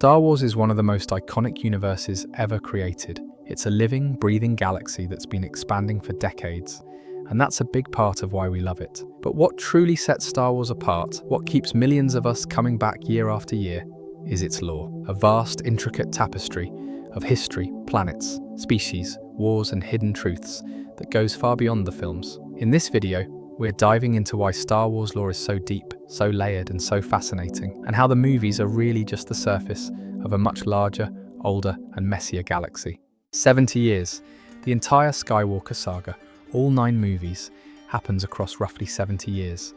Star Wars is one of the most iconic universes ever created. It's a living, breathing galaxy that's been expanding for decades, and that's a big part of why we love it. But what truly sets Star Wars apart, what keeps millions of us coming back year after year, is its lore. A vast, intricate tapestry of history, planets, species, wars, and hidden truths that goes far beyond the films. In this video, we're diving into why Star Wars lore is so deep, so layered, and so fascinating, and how the movies are really just the surface of a much larger, older, and messier galaxy. 70 years. The entire Skywalker saga, all 9 movies, happens across roughly 70 years.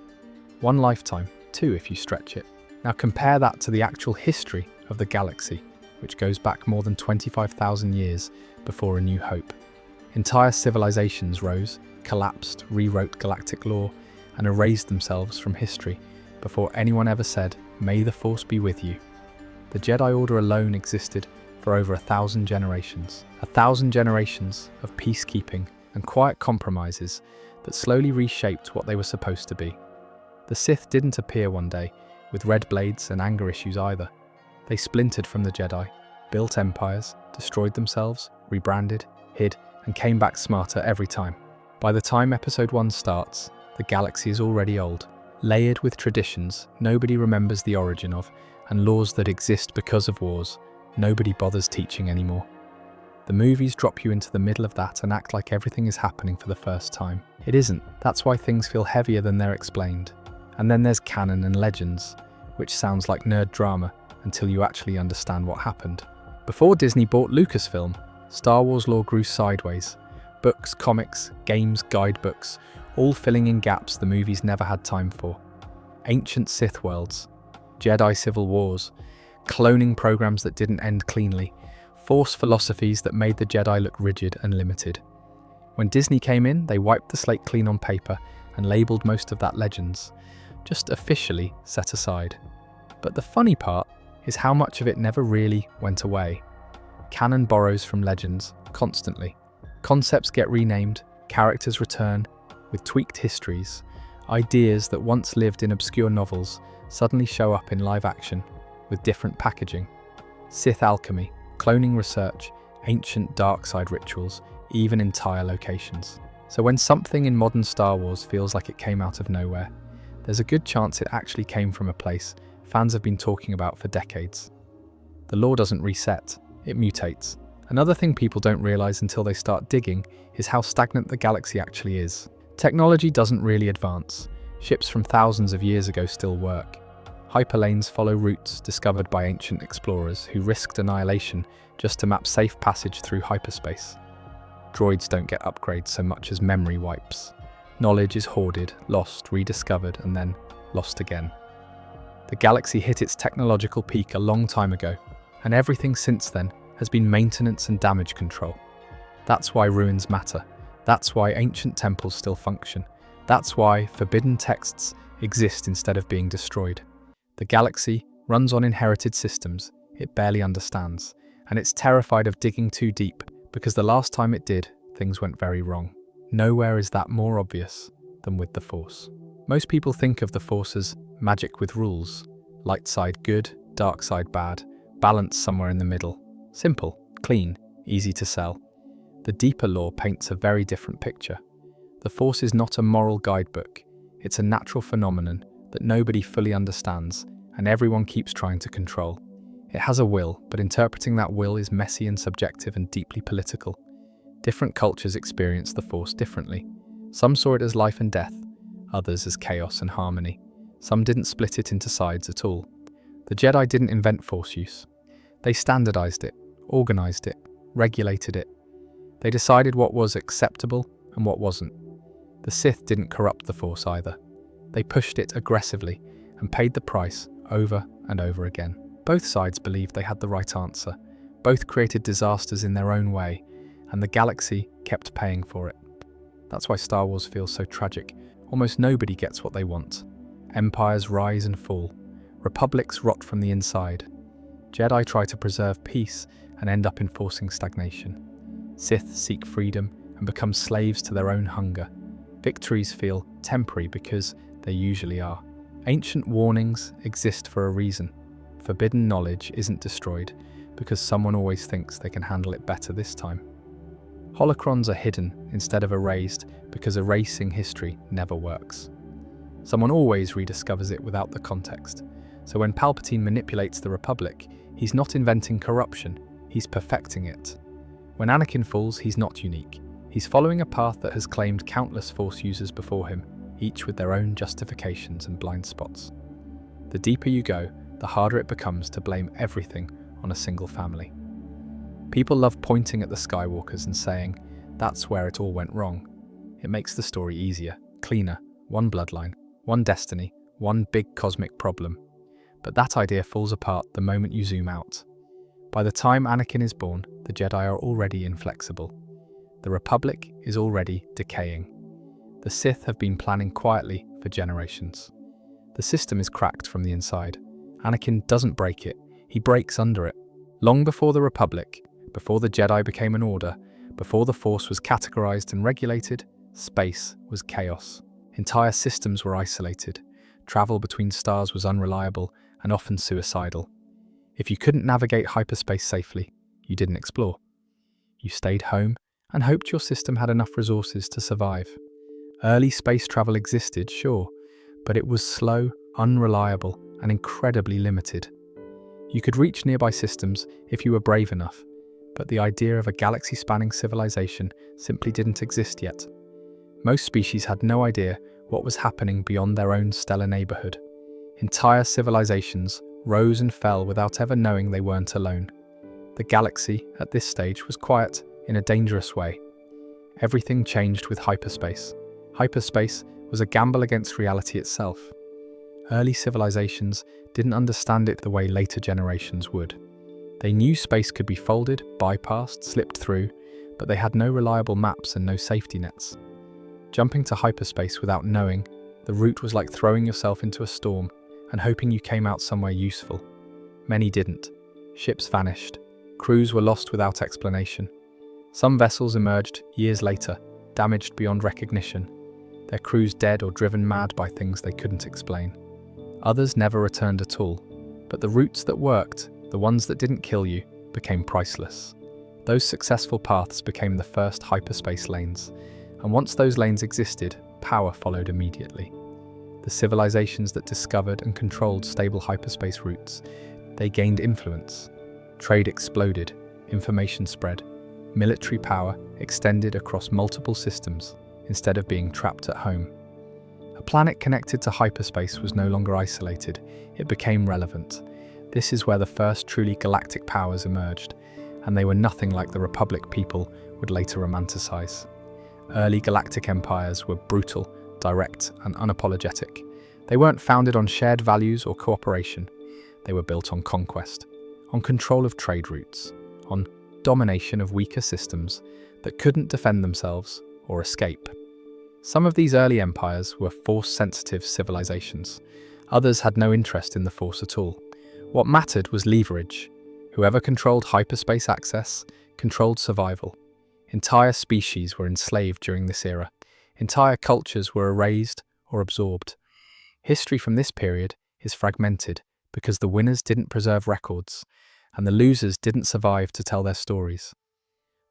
One lifetime, 2 if you stretch it. Now compare that to the actual history of the galaxy, which goes back more than 25,000 years before A New Hope. Entire civilizations rose, collapsed, rewrote galactic lore, and erased themselves from history before anyone ever said, "May the Force be with you." The Jedi Order alone existed for over 1,000 generations. 1,000 generations of peacekeeping and quiet compromises that slowly reshaped what they were supposed to be. The Sith didn't appear one day with red blades and anger issues either. They splintered from the Jedi, built empires, destroyed themselves, rebranded, hid, and came back smarter every time. By the time Episode 1 starts, the galaxy is already old, layered with traditions nobody remembers the origin of, and laws that exist because of wars nobody bothers teaching anymore. The movies drop you into the middle of that and act like everything is happening for the first time. It isn't. That's why things feel heavier than they're explained. And then there's canon and legends, which sounds like nerd drama until you actually understand what happened. Before Disney bought Lucasfilm, Star Wars lore grew sideways. Books, comics, games, guidebooks, all filling in gaps the movies never had time for. Ancient Sith worlds, Jedi civil wars, cloning programs that didn't end cleanly, Force philosophies that made the Jedi look rigid and limited. When Disney came in, they wiped the slate clean on paper and labelled most of that legends, just officially set aside. But the funny part is how much of it never really went away. Canon borrows from legends constantly. Concepts get renamed, characters return, with tweaked histories. Ideas that once lived in obscure novels suddenly show up in live action, with different packaging. Sith alchemy, cloning research, ancient dark side rituals, even entire locations. So when something in modern Star Wars feels like it came out of nowhere, there's a good chance it actually came from a place fans have been talking about for decades. The lore doesn't reset, it mutates. Another thing people don't realize until they start digging is how stagnant the galaxy actually is. Technology doesn't really advance. Ships from thousands of years ago still work. Hyperlanes follow routes discovered by ancient explorers who risked annihilation just to map safe passage through hyperspace. Droids don't get upgrades so much as memory wipes. Knowledge is hoarded, lost, rediscovered, and then lost again. The galaxy hit its technological peak a long time ago, and everything since then has been maintenance and damage control. That's why ruins matter. That's why ancient temples still function. That's why forbidden texts exist instead of being destroyed. The galaxy runs on inherited systems it barely understands, and it's terrified of digging too deep because the last time it did, things went very wrong. Nowhere is that more obvious than with the Force. Most people think of the Force as magic with rules, light side good, dark side bad, balance somewhere in the middle. Simple, clean, easy to sell. The deeper lore paints a very different picture. The Force is not a moral guidebook. It's a natural phenomenon that nobody fully understands and everyone keeps trying to control. It has a will, but interpreting that will is messy and subjective and deeply political. Different cultures experience the Force differently. Some saw it as life and death, others as chaos and harmony. Some didn't split it into sides at all. The Jedi didn't invent Force use. They standardized it, organized it, regulated it. They decided what was acceptable and what wasn't. The Sith didn't corrupt the Force either. They pushed it aggressively and paid the price over and over again. Both sides believed they had the right answer. Both created disasters in their own way, and the galaxy kept paying for it. That's why Star Wars feels so tragic. Almost nobody gets what they want. Empires rise and fall. Republics rot from the inside. Jedi try to preserve peace and end up enforcing stagnation. Sith seek freedom and become slaves to their own hunger. Victories feel temporary because they usually are. Ancient warnings exist for a reason. forbidden knowledge isn't destroyed because someone always thinks they can handle it better this time. Holocrons are hidden instead of erased because erasing history never works. Someone always rediscovers it without the context. So when Palpatine manipulates the Republic, he's not inventing corruption, he's perfecting it. When Anakin falls, he's not unique. He's following a path that has claimed countless Force users before him, each with their own justifications and blind spots. The deeper you go, the harder it becomes to blame everything on a single family. People love pointing at the Skywalkers and saying, that's where it all went wrong. It makes the story easier, cleaner, one bloodline, one destiny, one big cosmic problem. But that idea falls apart the moment you zoom out. By the time Anakin is born, the Jedi are already inflexible. The Republic is already decaying. The Sith have been planning quietly for generations. The system is cracked from the inside. Anakin doesn't break it, he breaks under it. Long before the Republic, before the Jedi became an order, before the Force was categorized and regulated, space was chaos. Entire systems were isolated. Travel between stars was unreliable and often suicidal. If you couldn't navigate hyperspace safely, you didn't explore. You stayed home and hoped your system had enough resources to survive. Early space travel existed, sure, but it was slow, unreliable, and incredibly limited. You could reach nearby systems if you were brave enough, but the idea of a galaxy-spanning civilization simply didn't exist yet. Most species had no idea what was happening beyond their own stellar neighborhood. Entire civilizations rose and fell without ever knowing they weren't alone. The galaxy, at this stage, was quiet in a dangerous way. Everything changed with hyperspace. Hyperspace was a gamble against reality itself. Early civilizations didn't understand it the way later generations would. They knew space could be folded, bypassed, slipped through, but they had no reliable maps and no safety nets. Jumping to hyperspace without knowing, the route was like throwing yourself into a storm and hoping you came out somewhere useful. Many didn't. Ships vanished. Crews were lost without explanation. Some vessels emerged years later, damaged beyond recognition, their crews dead or driven mad by things they couldn't explain. Others never returned at all, but the routes that worked, the ones that didn't kill you, became priceless. Those successful paths became the first hyperspace lanes, and once those lanes existed, power followed immediately. The civilizations that discovered and controlled stable hyperspace routes, they gained influence. Trade exploded, information spread, military power extended across multiple systems instead of being trapped at home. A planet connected to hyperspace was no longer isolated, it became relevant. This is where the first truly galactic powers emerged, and they were nothing like the Republic people would later romanticize. Early galactic empires were brutal, direct, and unapologetic. They weren't founded on shared values or cooperation. They were built on conquest, on control of trade routes, on domination of weaker systems that couldn't defend themselves or escape. Some of these early empires were Force-sensitive civilizations. Others had no interest in the Force at all. What mattered was leverage. Whoever controlled hyperspace access controlled survival. Entire species were enslaved during this era. Entire cultures were erased or absorbed. History from this period is fragmented because the winners didn't preserve records, and the losers didn't survive to tell their stories.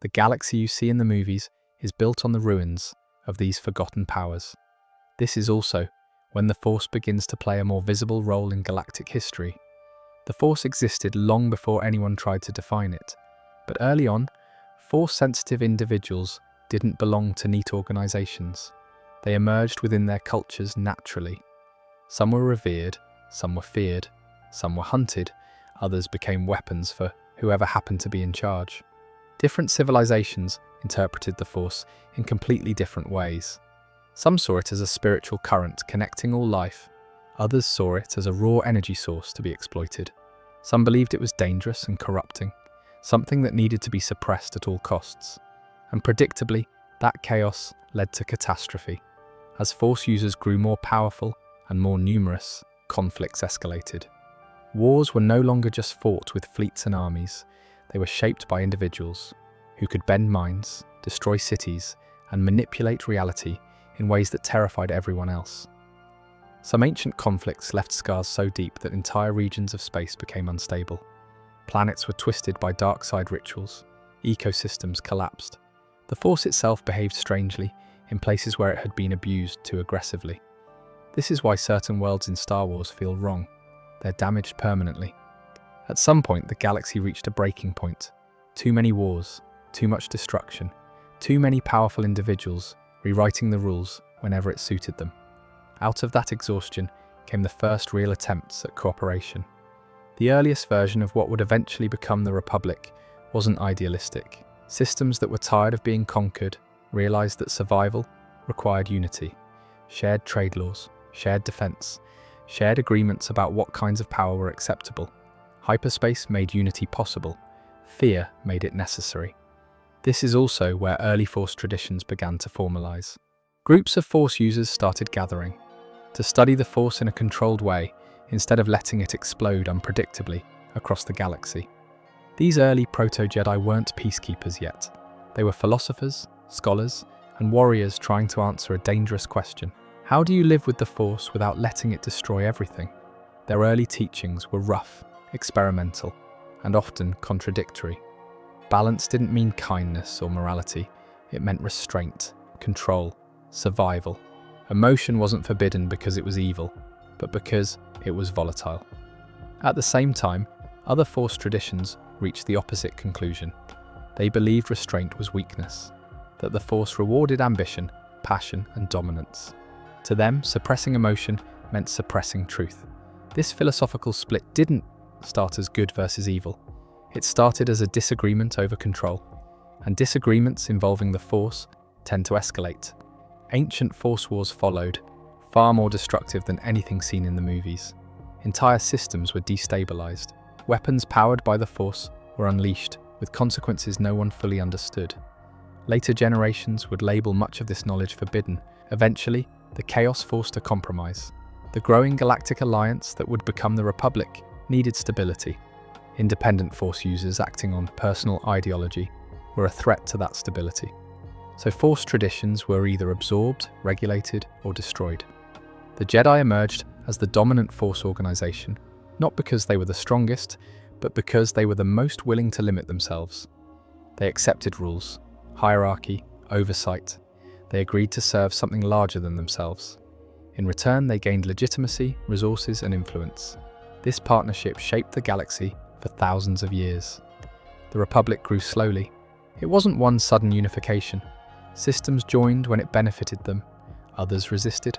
The galaxy you see in the movies is built on the ruins of these forgotten powers. This is also when the Force begins to play a more visible role in galactic history. The Force existed long before anyone tried to define it, but early on, Force-sensitive individuals didn't belong to neat organizations. They emerged within their cultures naturally. Some were revered, some were feared, some were hunted, others became weapons for whoever happened to be in charge. Different civilizations interpreted the Force in completely different ways. Some saw it as a spiritual current connecting all life. Others saw it as a raw energy source to be exploited. Some believed it was dangerous and corrupting, something that needed to be suppressed at all costs. And predictably, that chaos led to catastrophe. As Force users grew more powerful and more numerous, conflicts escalated. Wars were no longer just fought with fleets and armies. They were shaped by individuals who could bend minds, destroy cities, and manipulate reality in ways that terrified everyone else. Some ancient conflicts left scars so deep that entire regions of space became unstable. Planets were twisted by dark side rituals. Ecosystems collapsed. The Force itself behaved strangely in places where it had been abused too aggressively. This is why certain worlds in Star Wars feel wrong. They're damaged permanently. At some point, the galaxy reached a breaking point. Too many wars, too much destruction, too many powerful individuals rewriting the rules whenever it suited them. Out of that exhaustion came the first real attempts at cooperation. The earliest version of what would eventually become the Republic wasn't idealistic. Systems that were tired of being conquered realized that survival required unity. Shared trade laws, shared defense, shared agreements about what kinds of power were acceptable. Hyperspace made unity possible. Fear made it necessary. This is also where early Force traditions began to formalize. Groups of Force users started gathering to study the Force in a controlled way instead of letting it explode unpredictably across the galaxy. These early proto-Jedi weren't peacekeepers yet. They were philosophers, scholars, and warriors trying to answer a dangerous question. How do you live with the Force without letting it destroy everything? Their early teachings were rough, experimental, and often contradictory. Balance didn't mean kindness or morality. It meant restraint, control, survival. Emotion wasn't forbidden because it was evil, but because it was volatile. At the same time, other Force traditions reached the opposite conclusion. They believed restraint was weakness, that the Force rewarded ambition, passion, and dominance. To them, suppressing emotion meant suppressing truth. This philosophical split didn't start as good versus evil. It started as a disagreement over control, and disagreements involving the Force tend to escalate. Ancient Force wars followed, far more destructive than anything seen in the movies. Entire systems were destabilized. Weapons powered by the Force were unleashed, with consequences no one fully understood. Later generations would label much of this knowledge forbidden. Eventually, the chaos forced a compromise. The growing galactic alliance that would become the Republic needed stability. Independent Force users acting on personal ideology were a threat to that stability. So Force traditions were either absorbed, regulated, or destroyed. The Jedi emerged as the dominant Force organization, not because they were the strongest, but because they were the most willing to limit themselves. They accepted rules, hierarchy, oversight. They agreed to serve something larger than themselves. In return, they gained legitimacy, resources, and influence. This partnership shaped the galaxy for thousands of years. The Republic grew slowly. It wasn't one sudden unification. Systems joined when it benefited them. Others resisted.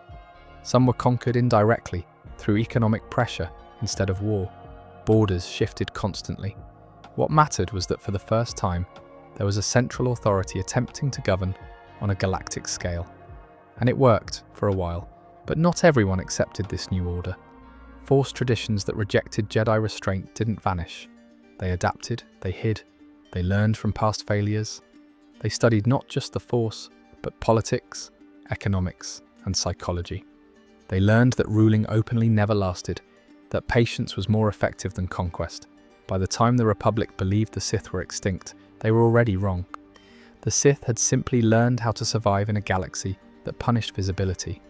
Some were conquered indirectly, through economic pressure instead of war. Borders shifted constantly. What mattered was that for the first time, there was a central authority attempting to govern on a galactic scale. And it worked for a while, but not everyone accepted this new order. Force traditions that rejected Jedi restraint didn't vanish. They adapted, they hid, they learned from past failures. They studied not just the Force, but politics, economics, and psychology. They learned that ruling openly never lasted, that patience was more effective than conquest. By the time the Republic believed the Sith were extinct, they were already wrong. The Sith had simply learned how to survive in a galaxy that punished visibility.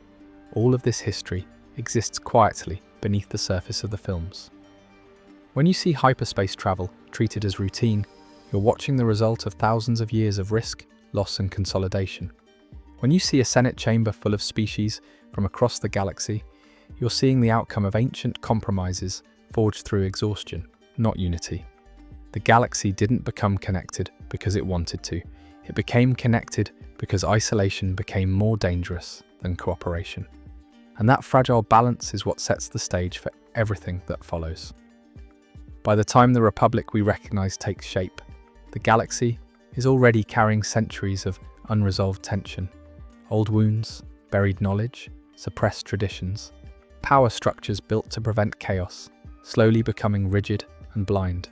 All of this history exists quietly beneath the surface of the films. When you see hyperspace travel treated as routine, you're watching the result of thousands of years of risk, loss, and consolidation. When you see a Senate chamber full of species from across the galaxy, you're seeing the outcome of ancient compromises forged through exhaustion, not unity. The galaxy didn't become connected because it wanted to. It became connected because isolation became more dangerous than cooperation. And that fragile balance is what sets the stage for everything that follows. By the time the Republic we recognize takes shape, the galaxy is already carrying centuries of unresolved tension. Old wounds, buried knowledge, suppressed traditions, power structures built to prevent chaos, slowly becoming rigid and blind.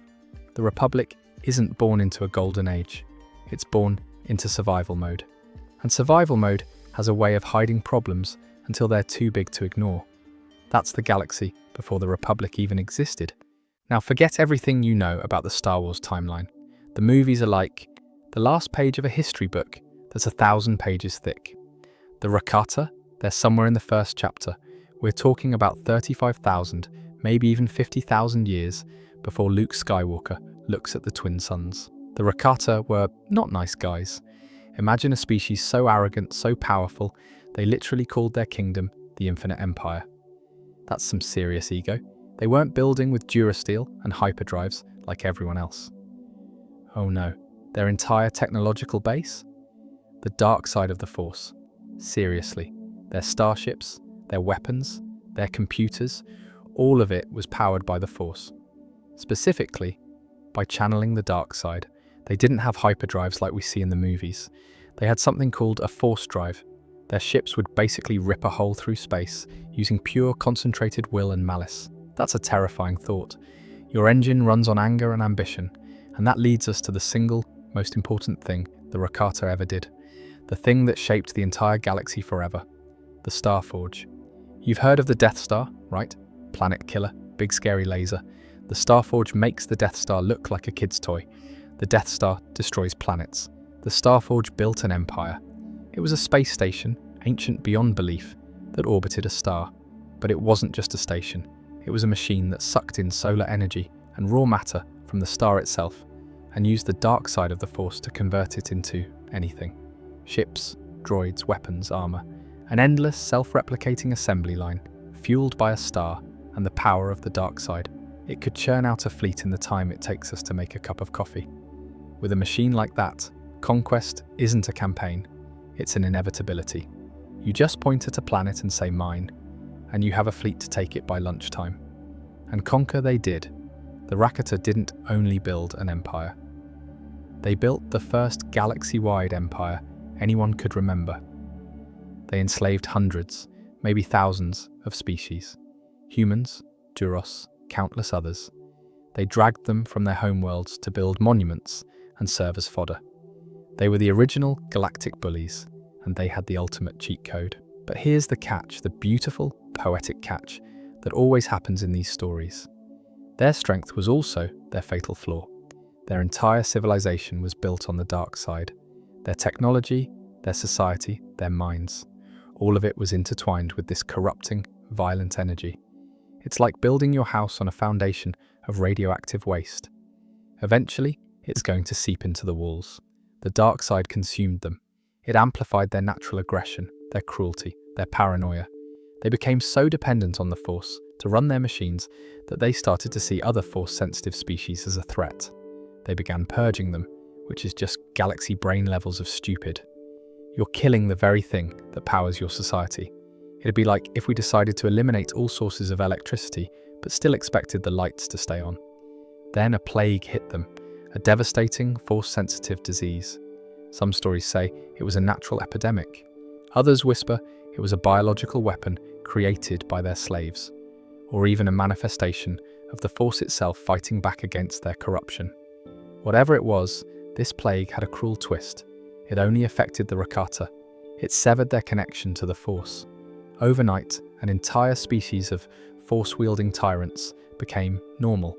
The Republic isn't born into a golden age. It's born into survival mode. And survival mode has a way of hiding problems until they're too big to ignore. That's the galaxy before the Republic even existed. Now forget everything you know about the Star Wars timeline. The movies are like the last page of a history book that's 1,000 pages thick. The Rakata, they're somewhere in the first chapter, We're talking about 35,000, maybe even 50,000 years before Luke Skywalker looks at the twin suns. The Rakata were not nice guys. Imagine a species so arrogant, so powerful, they literally called their kingdom the Infinite Empire. That's some serious ego. They weren't building with Durasteel and hyperdrives like everyone else. Oh no, their entire technological base? The dark side of the Force. Seriously, their starships, their weapons, their computers, all of it was powered by the Force. Specifically, by channeling the dark side. They didn't have hyperdrives like we see in the movies. They had something called a Force drive. Their ships would basically rip a hole through space using pure concentrated will and malice. That's a terrifying thought. Your engine runs on anger and ambition, and that leads us to the single most important thing the Rakata ever did. The thing that shaped the entire galaxy forever. The Starforge. You've heard of the Death Star, right? Planet killer, big scary laser. The Starforge makes the Death Star look like a kid's toy. The Death Star destroys planets. The Starforge built an empire. It was a space station, ancient beyond belief, that orbited a star. But it wasn't just a station. It was a machine that sucked in solar energy and raw matter from the star itself, and used the dark side of the Force to convert it into anything. Ships, droids, weapons, armor. An endless, self-replicating assembly line, fueled by a star and the power of the dark side. It could churn out a fleet in the time it takes us to make a cup of coffee. With a machine like that, conquest isn't a campaign, it's an inevitability. You just point at a planet and say mine, and you have a fleet to take it by lunchtime. And conquer they did. The Rakata didn't only build an empire. They built the first galaxy-wide empire anyone could remember. They enslaved hundreds, maybe thousands, of species. Humans, Duros, countless others. They dragged them from their homeworlds to build monuments and serve as fodder. They were the original galactic bullies, and they had the ultimate cheat code. But here's the catch, the beautiful, poetic catch that always happens in these stories. Their strength was also their fatal flaw. Their entire civilization was built on the dark side. Their technology, their society, their minds. All of it was intertwined with this corrupting, violent energy. It's like building your house on a foundation of radioactive waste. Eventually, it's going to seep into the walls. The dark side consumed them. It amplified their natural aggression, their cruelty, their paranoia. They became so dependent on the Force to run their machines that they started to see other Force-sensitive species as a threat. They began purging them, which is just galaxy brain levels of stupid. You're killing the very thing that powers your society. It'd be like if we decided to eliminate all sources of electricity, but still expected the lights to stay on. Then a plague hit them, a devastating, Force-sensitive disease. Some stories say it was a natural epidemic. Others whisper it was a biological weapon created by their slaves, or even a manifestation of the Force itself fighting back against their corruption. Whatever it was, this plague had a cruel twist. It only affected the Rakata. It severed their connection to the Force. Overnight, an entire species of Force-wielding tyrants became normal.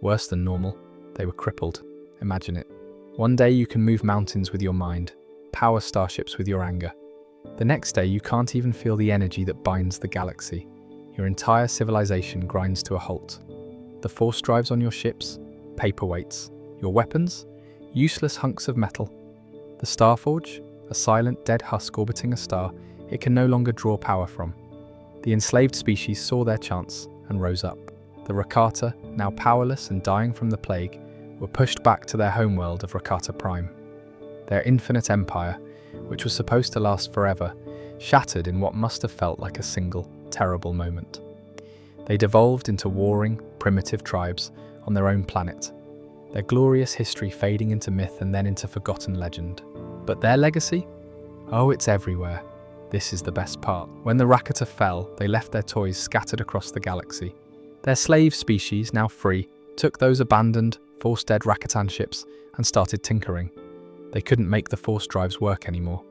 Worse than normal, they were crippled. Imagine it. One day you can move mountains with your mind, power starships with your anger. The next day you can't even feel the energy that binds the galaxy. Your entire civilization grinds to a halt. The Force drives on your ships, paperweights. Your weapons, useless hunks of metal. The Starforge, a silent, dead husk orbiting a star it can no longer draw power from. The enslaved species saw their chance and rose up. The Rakata, now powerless and dying from the plague, were pushed back to their homeworld of Rakata Prime. Their infinite empire, which was supposed to last forever, shattered in what must have felt like a single, terrible moment. They devolved into warring, primitive tribes on their own planet, their glorious history fading into myth and then into forgotten legend. But their legacy? Oh, it's everywhere. This is the best part. When the Rakata fell, they left their toys scattered across the galaxy. Their slave species, now free, took those abandoned, Force-dead Rakatan ships and started tinkering. They couldn't make the Force drives work anymore,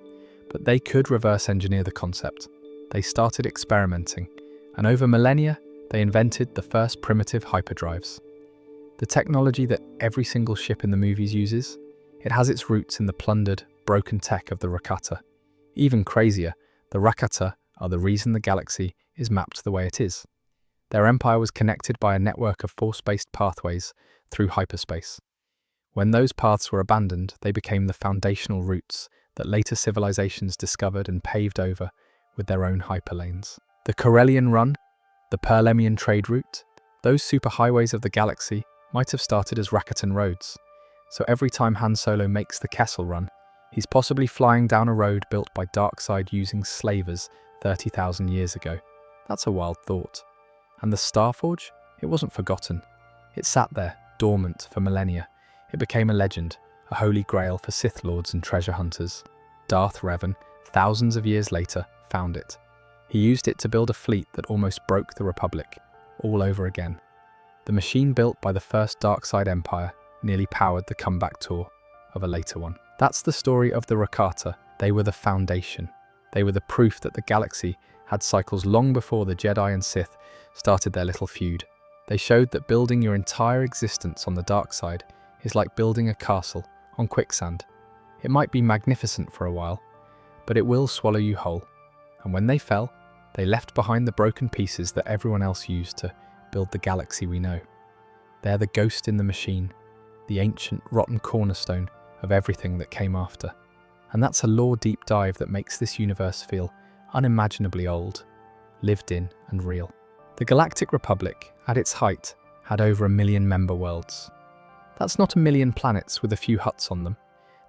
but they could reverse engineer the concept. They started experimenting, and over millennia, they invented the first primitive hyperdrives. The technology that every single ship in the movies uses, it has its roots in the plundered, broken tech of the Rakata. Even crazier, the Rakata are the reason the galaxy is mapped the way it is. Their empire was connected by a network of force-based pathways through hyperspace. When those paths were abandoned, they became the foundational routes that later civilizations discovered and paved over with their own hyperlanes. The Corellian Run, the Perlemian trade route, those superhighways of the galaxy might have started as Rakatan roads. So every time Han Solo makes the Kessel Run, he's possibly flying down a road built by Darkseid using slavers 30,000 years ago. That's a wild thought. And the Starforge? It wasn't forgotten. It sat there, dormant for millennia. It became a legend, a holy grail for Sith Lords and treasure hunters. Darth Revan, thousands of years later, found it. He used it to build a fleet that almost broke the Republic, all over again. The machine built by the first Darkseid Empire nearly powered the comeback tour of a later one. That's the story of the Rakata. They were the foundation. They were the proof that the galaxy had cycles long before the Jedi and Sith started their little feud. They showed that building your entire existence on the dark side is like building a castle on quicksand. It might be magnificent for a while, but it will swallow you whole. And when they fell, they left behind the broken pieces that everyone else used to build the galaxy we know. They're the ghost in the machine, the ancient, rotten cornerstone of everything that came after. And that's a lore deep dive that makes this universe feel unimaginably old, lived in and real. The Galactic Republic, at its height, had over 1 million member worlds. That's not 1 million planets with a few huts on them.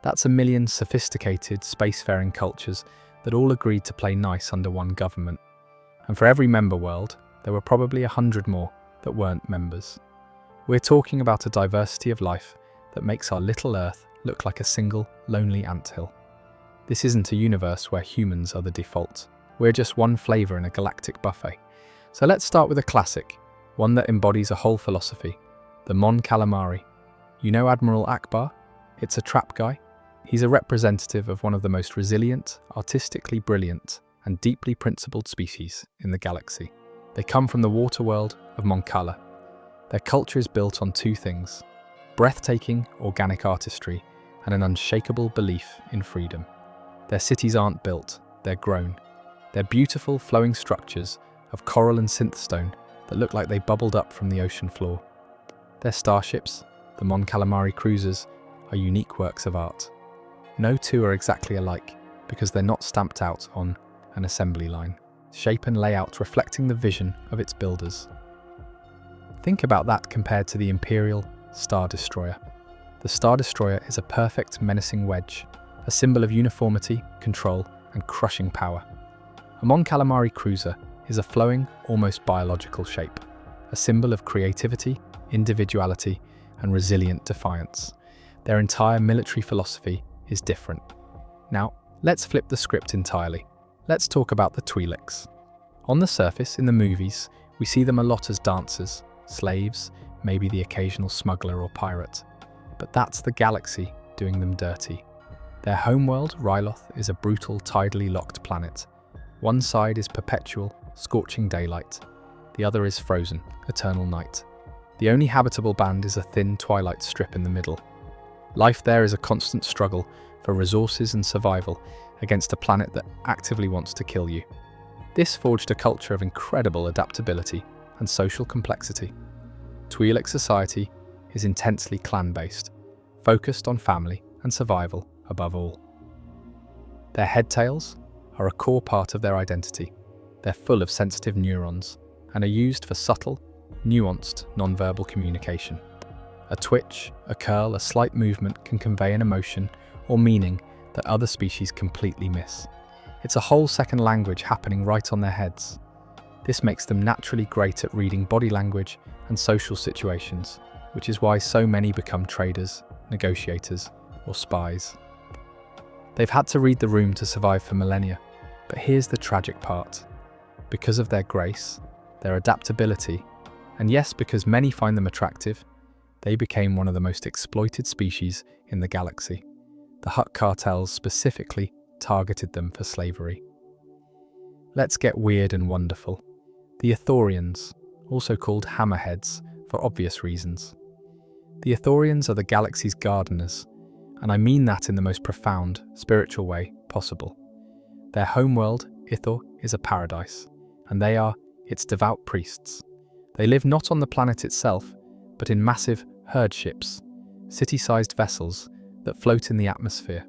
That's 1 million sophisticated, spacefaring cultures that all agreed to play nice under one government. And for every member world, there were probably 100 more that weren't members. We're talking about a diversity of life that makes our little Earth look like a single, lonely anthill. This isn't a universe where humans are the default. We're just one flavor in a galactic buffet. So let's start with a classic, one that embodies a whole philosophy, the Mon Calamari. You know Admiral Akbar? It's a trap guy. He's a representative of one of the most resilient, artistically brilliant, and deeply principled species in the galaxy. They come from the water world of Mon Cala. Their culture is built on two things: breathtaking organic artistry and an unshakable belief in freedom. Their cities aren't built, they're grown. They're beautiful, flowing structures of coral and synthstone that look like they bubbled up from the ocean floor. Their starships, the Mon Calamari cruisers, are unique works of art. No two are exactly alike because they're not stamped out on an assembly line, shape and layout reflecting the vision of its builders. Think about that compared to the Imperial Star Destroyer. The Star Destroyer is a perfect menacing wedge, a symbol of uniformity, control, and crushing power. A Mon Calamari cruiser is a flowing, almost biological shape, a symbol of creativity, individuality, and resilient defiance. Their entire military philosophy is different. Now, let's flip the script entirely. Let's talk about the Twi'leks. On the surface, in the movies, we see them a lot as dancers, slaves, maybe the occasional smuggler or pirate. But that's the galaxy doing them dirty. Their homeworld, Ryloth, is a brutal, tidally locked planet. One side is perpetual, scorching daylight. The other is frozen, eternal night. The only habitable band is a thin twilight strip in the middle. Life there is a constant struggle for resources and survival against a planet that actively wants to kill you. This forged a culture of incredible adaptability and social complexity. Twi'lek society is intensely clan-based, focused on family and survival above all. Their headtails are a core part of their identity. They're full of sensitive neurons and are used for subtle, nuanced, non-verbal communication. A twitch, a curl, a slight movement can convey an emotion or meaning that other species completely miss. It's a whole second language happening right on their heads. This makes them naturally great at reading body language and social situations, which is why so many become traders, negotiators, or spies. They've had to read the room to survive for millennia, but here's the tragic part. Because of their grace, their adaptability, and yes, because many find them attractive, they became one of the most exploited species in the galaxy. The Hutt cartels specifically targeted them for slavery. Let's get weird and wonderful. The Ithorians, also called Hammerheads for obvious reasons. The Ithorians are the galaxy's gardeners, and I mean that in the most profound, spiritual way possible. Their homeworld, Ithor, is a paradise, and they are its devout priests. They live not on the planet itself, but in massive herd ships, city-sized vessels that float in the atmosphere.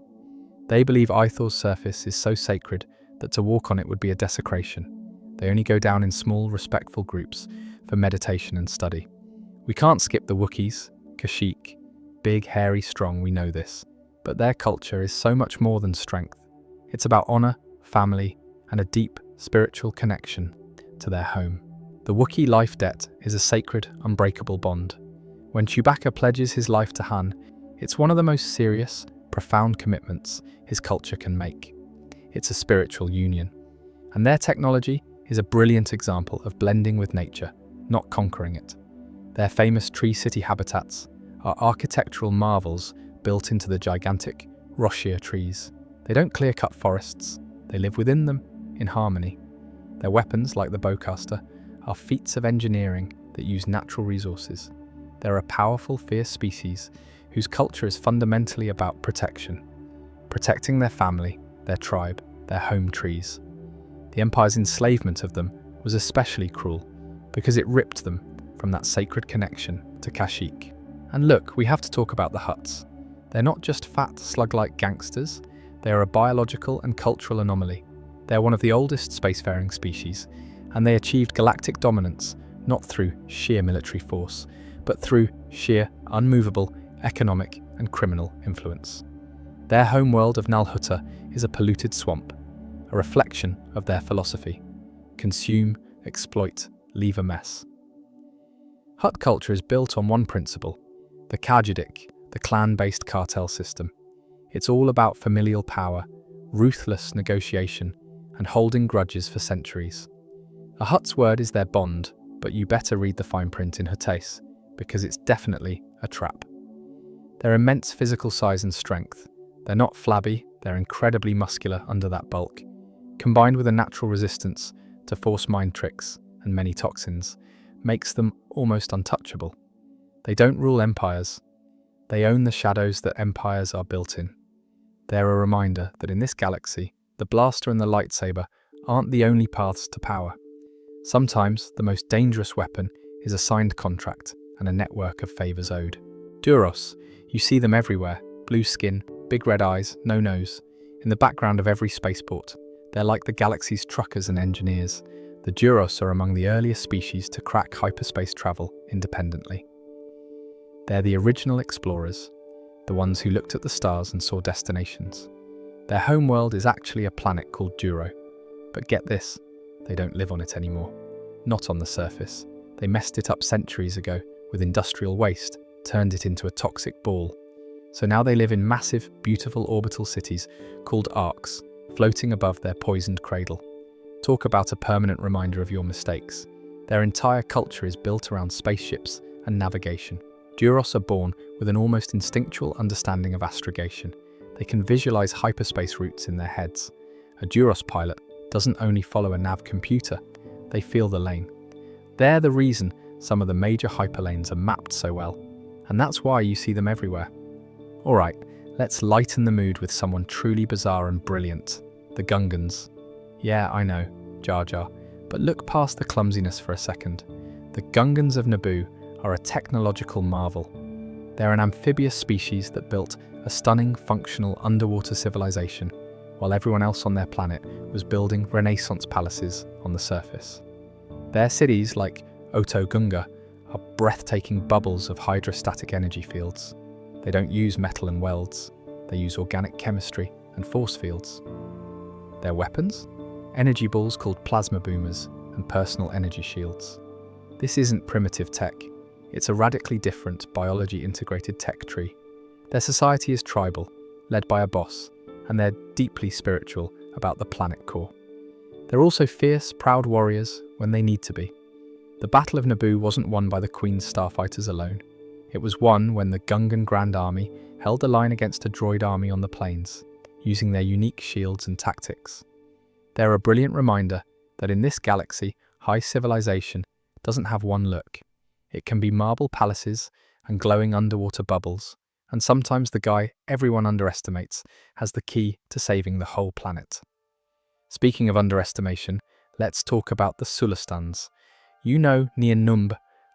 They believe Ithor's surface is so sacred that to walk on it would be a desecration. They only go down in small, respectful groups for meditation and study. We can't skip the Wookiees, Kashyyyk, big, hairy, strong, we know this. But their culture is so much more than strength. It's about honor, family, and a deep spiritual connection to their home. The Wookiee life debt is a sacred, unbreakable bond. When Chewbacca pledges his life to Han, it's one of the most serious, profound commitments his culture can make. It's a spiritual union. And their technology is a brilliant example of blending with nature, not conquering it. Their famous Tree City habitats are architectural marvels built into the gigantic Roshir trees. They don't clear-cut forests, they live within them, in harmony. Their weapons, like the bowcaster, are feats of engineering that use natural resources. They're a powerful, fierce species whose culture is fundamentally about protection. Protecting their family, their tribe, their home trees. The Empire's enslavement of them was especially cruel, because it ripped them from that sacred connection to Kashyyyk. And look, we have to talk about the Hutts. They're not just fat, slug-like gangsters, they are a biological and cultural anomaly. They're one of the oldest spacefaring species, and they achieved galactic dominance not through sheer military force, but through sheer, unmovable, economic and criminal influence. Their homeworld of Nal Hutta is a polluted swamp, a reflection of their philosophy. Consume, exploit, leave a mess. Hutt culture is built on one principle, the Khajidik, the clan-based cartel system. It's all about familial power, ruthless negotiation, and holding grudges for centuries. A Hutt's word is their bond, but you better read the fine print in Huttese, because it's definitely a trap. Their immense physical size and strength. They're not flabby, they're incredibly muscular under that bulk, combined with a natural resistance to force mind tricks and many toxins, makes them almost untouchable. They don't rule empires. They own the shadows that empires are built in. They're a reminder that in this galaxy, the blaster and the lightsaber aren't the only paths to power. Sometimes the most dangerous weapon is a signed contract and a network of favors owed. Duros, you see them everywhere. Blue skin, big red eyes, no nose. In the background of every spaceport, they're like the galaxy's truckers and engineers. The Duros are among the earliest species to crack hyperspace travel independently. They're the original explorers, the ones who looked at the stars and saw destinations. Their homeworld is actually a planet called Duro. But get this, they don't live on it anymore. Not on the surface. They messed it up centuries ago with industrial waste, turned it into a toxic ball. So now they live in massive, beautiful orbital cities called arcs, floating above their poisoned cradle. Talk about a permanent reminder of your mistakes. Their entire culture is built around spaceships and navigation. Duros are born with an almost instinctual understanding of astrogation. They can visualize hyperspace routes in their heads. A Duros pilot doesn't only follow a nav computer, they feel the lane. They're the reason some of the major hyperlanes are mapped so well, and that's why you see them everywhere. Alright, let's lighten the mood with someone truly bizarre and brilliant, the Gungans. Yeah, I know, Jar Jar, but look past the clumsiness for a second. The Gungans of Naboo are a technological marvel. They're an amphibious species that built a stunning, functional underwater civilization, while everyone else on their planet was building Renaissance palaces on the surface. Their cities, like Oto Gunga, are breathtaking bubbles of hydrostatic energy fields. They don't use metal and welds, they use organic chemistry and force fields. Their weapons? Energy balls called plasma boomers and personal energy shields. This isn't primitive tech. It's a radically different biology-integrated tech tree. Their society is tribal, led by a boss, and they're deeply spiritual about the planet core. They're also fierce, proud warriors when they need to be. The Battle of Naboo wasn't won by the Queen's starfighters alone. It was won when the Gungan Grand Army held the line against a droid army on the plains, using their unique shields and tactics. They're a brilliant reminder that in this galaxy, high civilization doesn't have one look. It can be marble palaces and glowing underwater bubbles, and sometimes the guy everyone underestimates has the key to saving the whole planet. Speaking of underestimation, Let's talk about the Sulustans. You know Nien Numb,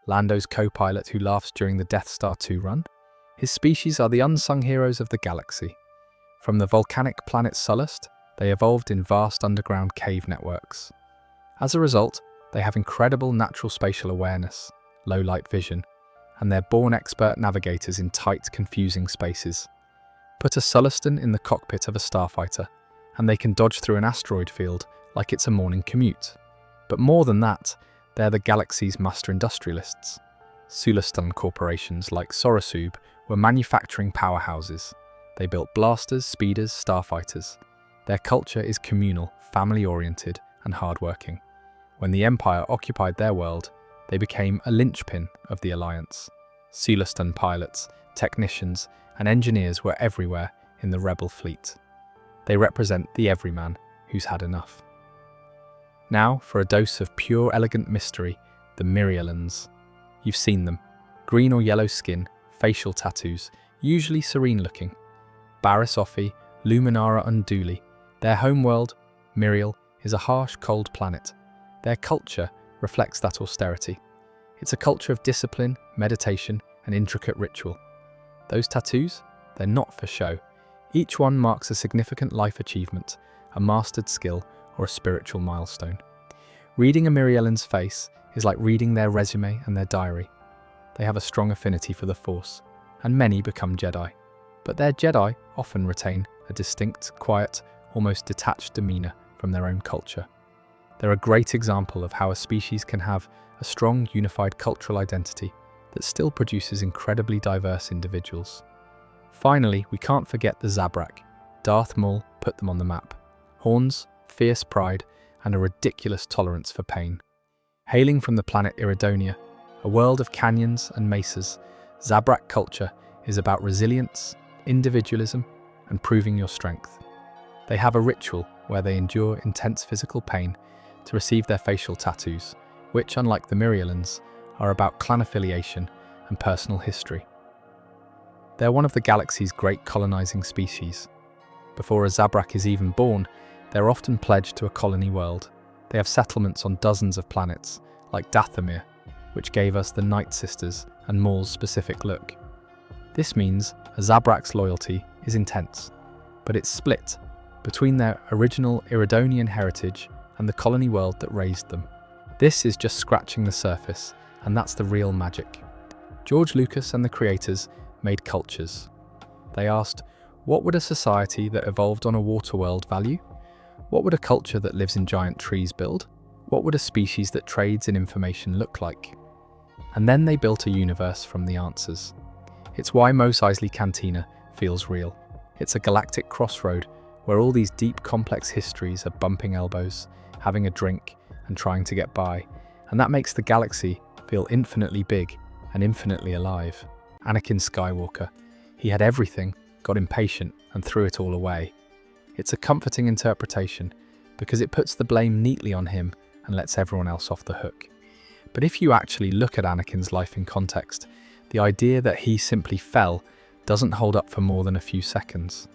Lando's co-pilot who laughs during the Death Star 2 run? His species are the unsung heroes of the galaxy. From the volcanic planet Sullust, they evolved in vast underground cave networks. As a result, they have incredible natural spatial awareness, low light vision, and they're born expert navigators in tight, confusing spaces. Put a Sullustan in the cockpit of a starfighter, and they can dodge through an asteroid field like it's a morning commute. But more than that, they're the galaxy's master industrialists. Sulustan corporations like Sorosub were manufacturing powerhouses. They built blasters, speeders, starfighters. Their culture is communal, family-oriented, and hardworking. When the Empire occupied their world, they became a linchpin of the Alliance. Sulustan pilots, technicians, and engineers were everywhere in the rebel fleet. They represent the everyman who's had enough. Now, for a dose of pure elegant mystery, the Myriolans. You've seen them. Green or yellow skin, facial tattoos, usually serene-looking. Barriss Offee, Luminara Unduli. Their homeworld, Myriel, is a harsh, cold planet. Their culture reflects that austerity. It's a culture of discipline, meditation, and intricate ritual. Those tattoos? They're not for show. Each one marks a significant life achievement, a mastered skill, or a spiritual milestone. Reading a Myrielan's face is like reading their resume and their diary. They have a strong affinity for the Force, and many become Jedi. But their Jedi often retain a distinct, quiet, almost detached demeanor from their own culture. They're a great example of how a species can have a strong, unified cultural identity that still produces incredibly diverse individuals. Finally, we can't forget the Zabrak. Darth Maul put them on the map. Horns, fierce pride, and a ridiculous tolerance for pain. Hailing from the planet Iridonia, a world of canyons and mesas, Zabrak culture is about resilience, individualism, and proving your strength. They have a ritual where they endure intense physical pain to receive their facial tattoos, which, unlike the Myriolans, are about clan affiliation and personal history. They're one of the galaxy's great colonizing species. Before a Zabrak is even born, they're often pledged to a colony world. They have settlements on dozens of planets, like Dathomir, which gave us the Night Sisters and Maul's specific look. This means a Zabrak's loyalty is intense, but it's split between their original Iridonian heritage and the colony world that raised them. This is just scratching the surface, and that's the real magic. George Lucas and the creators made cultures. They asked, what would a society that evolved on a water world value? What would a culture that lives in giant trees build? What would a species that trades in information look like? And then they built a universe from the answers. It's why Mos Eisley Cantina feels real. It's a galactic crossroad where all these deep, complex histories are bumping elbows, having a drink, and trying to get by. And that makes the galaxy feel infinitely big and infinitely alive. Anakin Skywalker. He had everything, got impatient, and threw it all away. It's a comforting interpretation because it puts the blame neatly on him and lets everyone else off the hook. But if you actually look at Anakin's life in context, the idea that he simply fell doesn't hold up for more than a few seconds.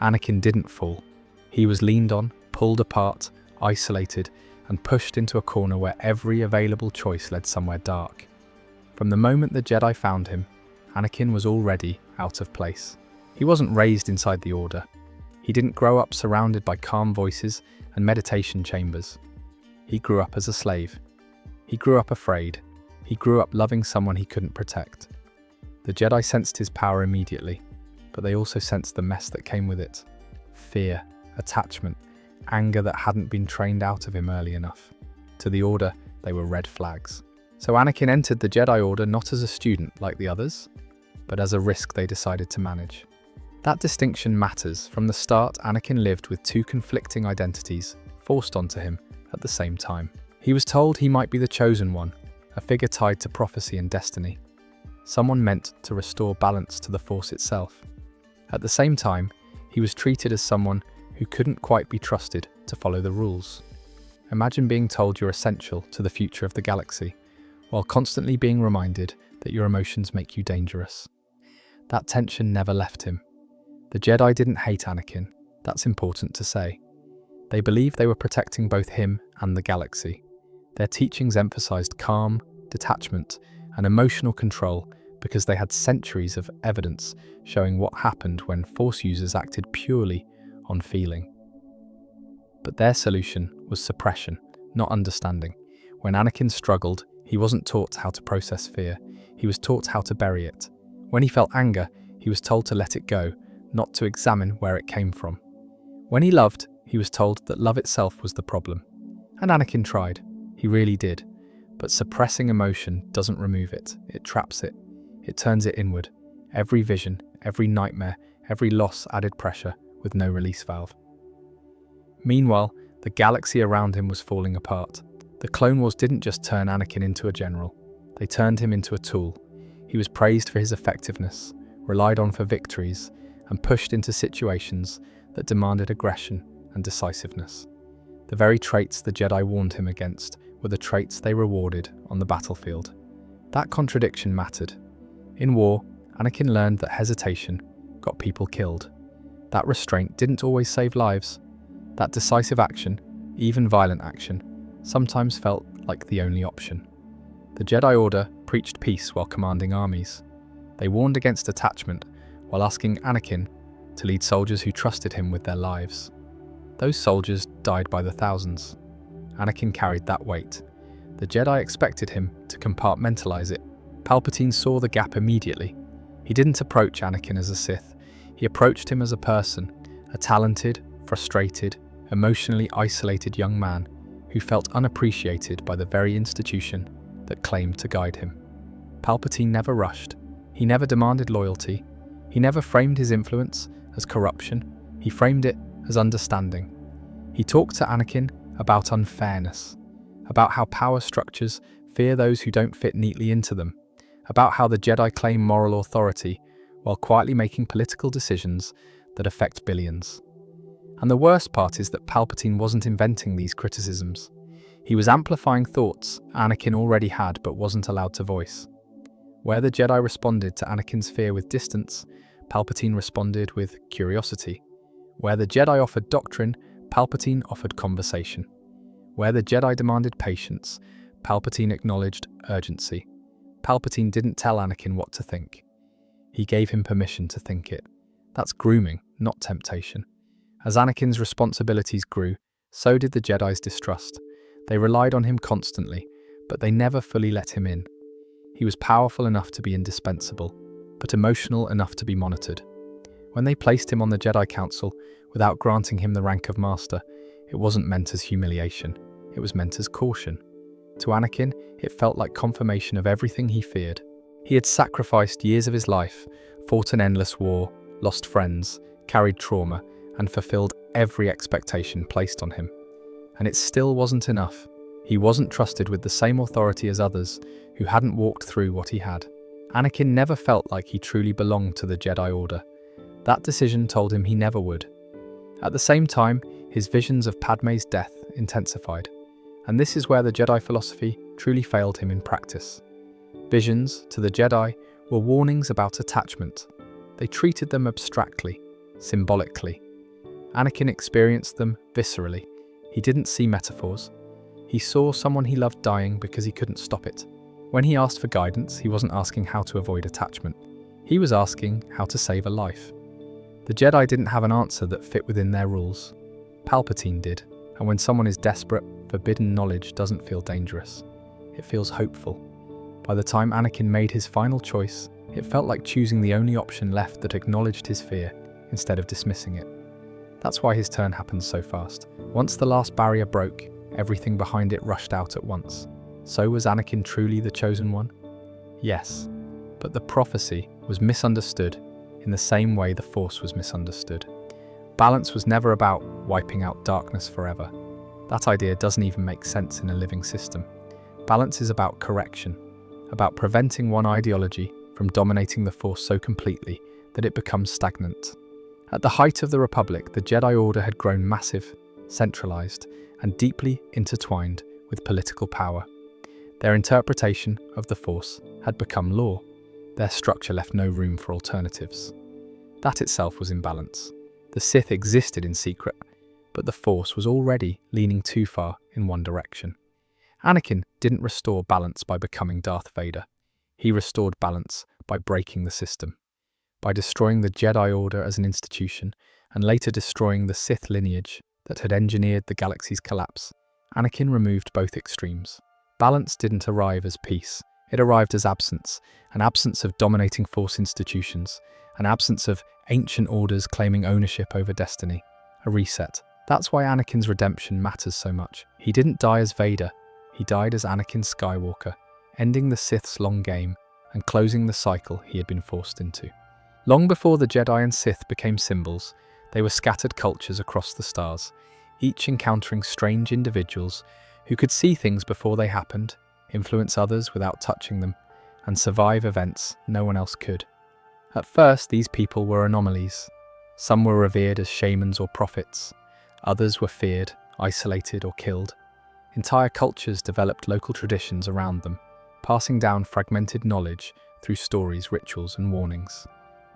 Anakin didn't fall. He was leaned on, pulled apart, isolated, and pushed into a corner where every available choice led somewhere dark. From the moment the Jedi found him, Anakin was already out of place. He wasn't raised inside the Order. He didn't grow up surrounded by calm voices and meditation chambers. He grew up as a slave. He grew up afraid. He grew up loving someone he couldn't protect. The Jedi sensed his power immediately, but they also sensed the mess that came with it. Fear, attachment, anger that hadn't been trained out of him early enough. To the Order, they were red flags. So Anakin entered the Jedi Order not as a student like the others, but as a risk they decided to manage. That distinction matters. From the start, Anakin lived with two conflicting identities forced onto him at the same time. He was told he might be the chosen one, a figure tied to prophecy and destiny, someone meant to restore balance to the Force itself. At the same time, he was treated as someone who couldn't quite be trusted to follow the rules. Imagine being told you're essential to the future of the galaxy, while constantly being reminded that your emotions make you dangerous. That tension never left him. The Jedi didn't hate Anakin, that's important to say. They believed they were protecting both him and the galaxy. Their teachings emphasized calm, detachment, and emotional control because they had centuries of evidence showing what happened when Force users acted purely on feeling. But their solution was suppression, not understanding. When Anakin struggled, he wasn't taught how to process fear, he was taught how to bury it. When he felt anger, he was told to let it go, not to examine where it came from. When he loved, he was told that love itself was the problem. And Anakin tried. He really did. But suppressing emotion doesn't remove it. It traps it. It turns it inward. Every vision, every nightmare, every loss added pressure with no release valve. Meanwhile, the galaxy around him was falling apart. The Clone Wars didn't just turn Anakin into a general. They turned him into a tool. He was praised for his effectiveness, relied on for victories, and pushed into situations that demanded aggression and decisiveness. The very traits the Jedi warned him against were the traits they rewarded on the battlefield. That contradiction mattered. In war, Anakin learned that hesitation got people killed. That restraint didn't always save lives. That decisive action, even violent action, sometimes felt like the only option. The Jedi Order preached peace while commanding armies. They warned against attachment while asking Anakin to lead soldiers who trusted him with their lives. Those soldiers died by the thousands. Anakin carried that weight. The Jedi expected him to compartmentalize it. Palpatine saw the gap immediately. He didn't approach Anakin as a Sith. He approached him as a person, a talented, frustrated, emotionally isolated young man who felt unappreciated by the very institution that claimed to guide him. Palpatine never rushed. He never demanded loyalty. He never framed his influence as corruption. He framed it as understanding. He talked to Anakin about unfairness, about how power structures fear those who don't fit neatly into them, about how the Jedi claim moral authority while quietly making political decisions that affect billions. And the worst part is that Palpatine wasn't inventing these criticisms. He was amplifying thoughts Anakin already had but wasn't allowed to voice. Where the Jedi responded to Anakin's fear with distance, Palpatine responded with curiosity. Where the Jedi offered doctrine, Palpatine offered conversation. Where the Jedi demanded patience, Palpatine acknowledged urgency. Palpatine didn't tell Anakin what to think. He gave him permission to think it. That's grooming, not temptation. As Anakin's responsibilities grew, so did the Jedi's distrust. They relied on him constantly, but they never fully let him in. He was powerful enough to be indispensable, but emotional enough to be monitored. When they placed him on the Jedi Council without granting him the rank of Master, it wasn't meant as humiliation, it was meant as caution. To Anakin, it felt like confirmation of everything he feared. He had sacrificed years of his life, fought an endless war, lost friends, carried trauma, and fulfilled every expectation placed on him. And it still wasn't enough. He wasn't trusted with the same authority as others who hadn't walked through what he had. Anakin never felt like he truly belonged to the Jedi Order. That decision told him he never would. At the same time, his visions of Padme's death intensified. And this is where the Jedi philosophy truly failed him in practice. Visions, to the Jedi, were warnings about attachment. They treated them abstractly, symbolically. Anakin experienced them viscerally. He didn't see metaphors. He saw someone he loved dying because he couldn't stop it. When he asked for guidance, he wasn't asking how to avoid attachment. He was asking how to save a life. The Jedi didn't have an answer that fit within their rules. Palpatine did, and when someone is desperate, forbidden knowledge doesn't feel dangerous. It feels hopeful. By the time Anakin made his final choice, it felt like choosing the only option left that acknowledged his fear, instead of dismissing it. That's why his turn happened so fast. Once the last barrier broke, everything behind it rushed out at once. So was Anakin truly the chosen one? Yes, but the prophecy was misunderstood in the same way the Force was misunderstood. Balance was never about wiping out darkness forever. That idea doesn't even make sense in a living system. Balance is about correction, about preventing one ideology from dominating the Force so completely that it becomes stagnant. At the height of the Republic, the Jedi Order had grown massive, centralized, and deeply intertwined with political power. Their interpretation of the Force had become law. Their structure left no room for alternatives. That itself was imbalance. The Sith existed in secret, but the Force was already leaning too far in one direction. Anakin didn't restore balance by becoming Darth Vader. He restored balance by breaking the system, by destroying the Jedi Order as an institution, and later destroying the Sith lineage that had engineered the galaxy's collapse. Anakin removed both extremes. Balance didn't arrive as peace. It arrived as absence, an absence of dominating Force institutions, an absence of ancient orders claiming ownership over destiny, a reset. That's why Anakin's redemption matters so much. He didn't die as Vader, he died as Anakin Skywalker, ending the Sith's long game and closing the cycle he had been forced into. Long before the Jedi and Sith became symbols, they were scattered cultures across the stars, each encountering strange individuals who could see things before they happened, influence others without touching them, and survive events no one else could. At first, these people were anomalies. Some were revered as shamans or prophets. Others were feared, isolated, or killed. Entire cultures developed local traditions around them, passing down fragmented knowledge through stories, rituals, and warnings.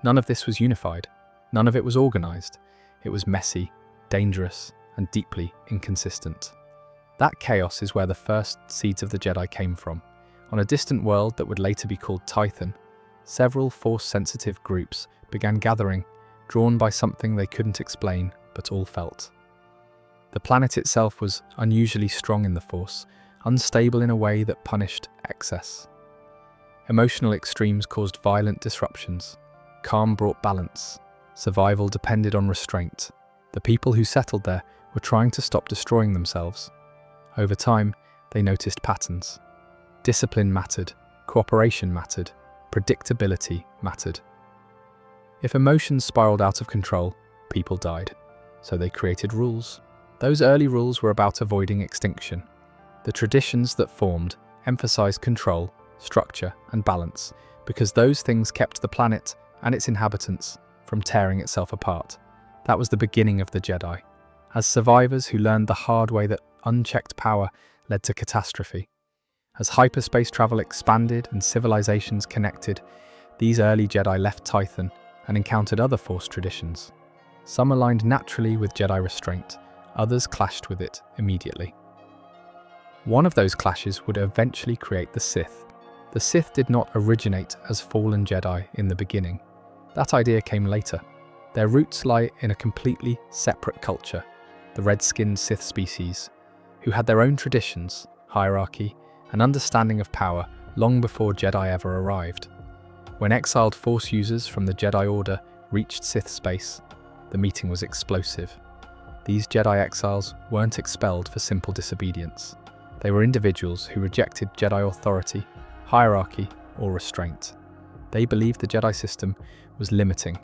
None of this was unified. None of it was organized. It was messy, dangerous, and deeply inconsistent. That chaos is where the first seeds of the Jedi came from. On a distant world that would later be called Tython, several Force-sensitive groups began gathering, drawn by something they couldn't explain, but all felt. The planet itself was unusually strong in the Force, unstable in a way that punished excess. Emotional extremes caused violent disruptions. Calm brought balance. Survival depended on restraint. The people who settled there were trying to stop destroying themselves. Over time, they noticed patterns. Discipline mattered, cooperation mattered, predictability mattered. If emotions spiraled out of control, people died. So they created rules. Those early rules were about avoiding extinction. The traditions that formed emphasized control, structure, and balance, because those things kept the planet and its inhabitants from tearing itself apart. That was the beginning of the Jedi, as survivors who learned the hard way that unchecked power led to catastrophe. As hyperspace travel expanded and civilizations connected, these early Jedi left Tython and encountered other Force traditions. Some aligned naturally with Jedi restraint, others clashed with it immediately. One of those clashes would eventually create the Sith. The Sith did not originate as fallen Jedi in the beginning. That idea came later. Their roots lie in a completely separate culture, the red-skinned Sith species, who had their own traditions, hierarchy, and understanding of power long before Jedi ever arrived. When exiled Force users from the Jedi Order reached Sith space, the meeting was explosive. These Jedi exiles weren't expelled for simple disobedience. They were individuals who rejected Jedi authority, hierarchy, or restraint. They believed the Jedi system was limiting,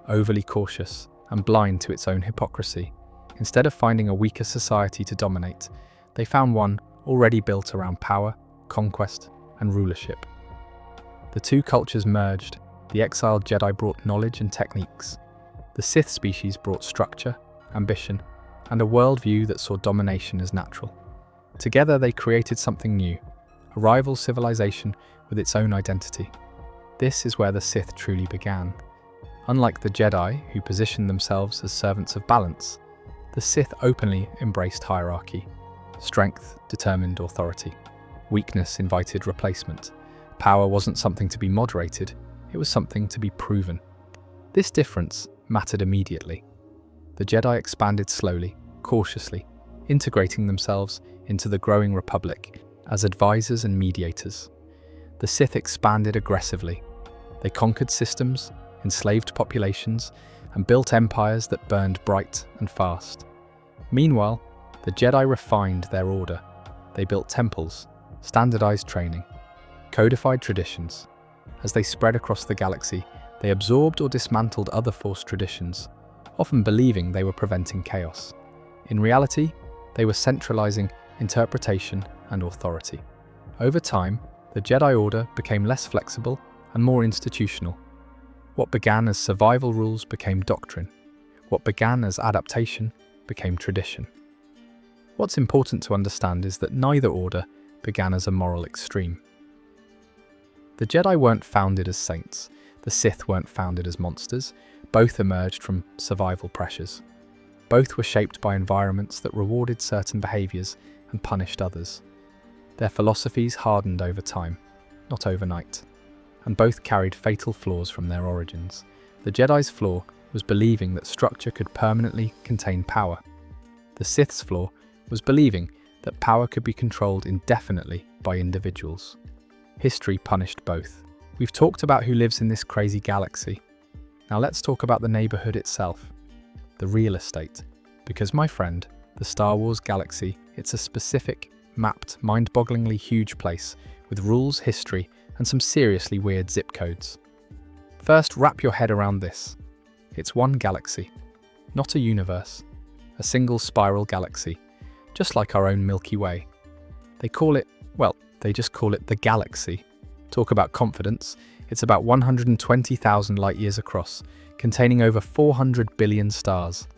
overly cautious, and blind to its own hypocrisy. Instead of finding a weaker society to dominate, they found one already built around power, conquest, and rulership. The two cultures merged. The exiled Jedi brought knowledge and techniques. The Sith species brought structure, ambition, and a worldview that saw domination as natural. Together they created something new, a rival civilization with its own identity. This is where the Sith truly began. Unlike the Jedi, who positioned themselves as servants of balance, the Sith openly embraced hierarchy. Strength determined authority. Weakness invited replacement. Power wasn't something to be moderated, it was something to be proven. This difference mattered immediately. The Jedi expanded slowly, cautiously, integrating themselves into the growing Republic as advisors and mediators. The Sith expanded aggressively. They conquered systems, enslaved populations, and built empires that burned bright and fast. Meanwhile, the Jedi refined their order. They built temples, standardized training, codified traditions. As they spread across the galaxy, they absorbed or dismantled other Force traditions, often believing they were preventing chaos. In reality, they were centralizing interpretation and authority. Over time, the Jedi Order became less flexible and more institutional. What began as survival rules became doctrine. What began as adaptation became tradition. What's important to understand is that neither order began as a moral extreme. The Jedi weren't founded as saints. The Sith weren't founded as monsters. Both emerged from survival pressures. Both were shaped by environments that rewarded certain behaviors and punished others. Their philosophies hardened over time, not overnight, and both carried fatal flaws from their origins. The Jedi's flaw was believing that structure could permanently contain power. The Sith's flaw was believing that power could be controlled indefinitely by individuals. History punished both. We've talked about who lives in this crazy galaxy. Now let's talk about the neighborhood itself, the real estate. Because my friend, the Star Wars galaxy, it's a specific, mapped, mind-bogglingly huge place with rules, history, and some seriously weird zip codes. First, wrap your head around this. It's one galaxy, not a universe, a single spiral galaxy, just like our own Milky Way. They just call it the galaxy. Talk about confidence, it's about 120,000 light-years across, containing over 400 billion stars,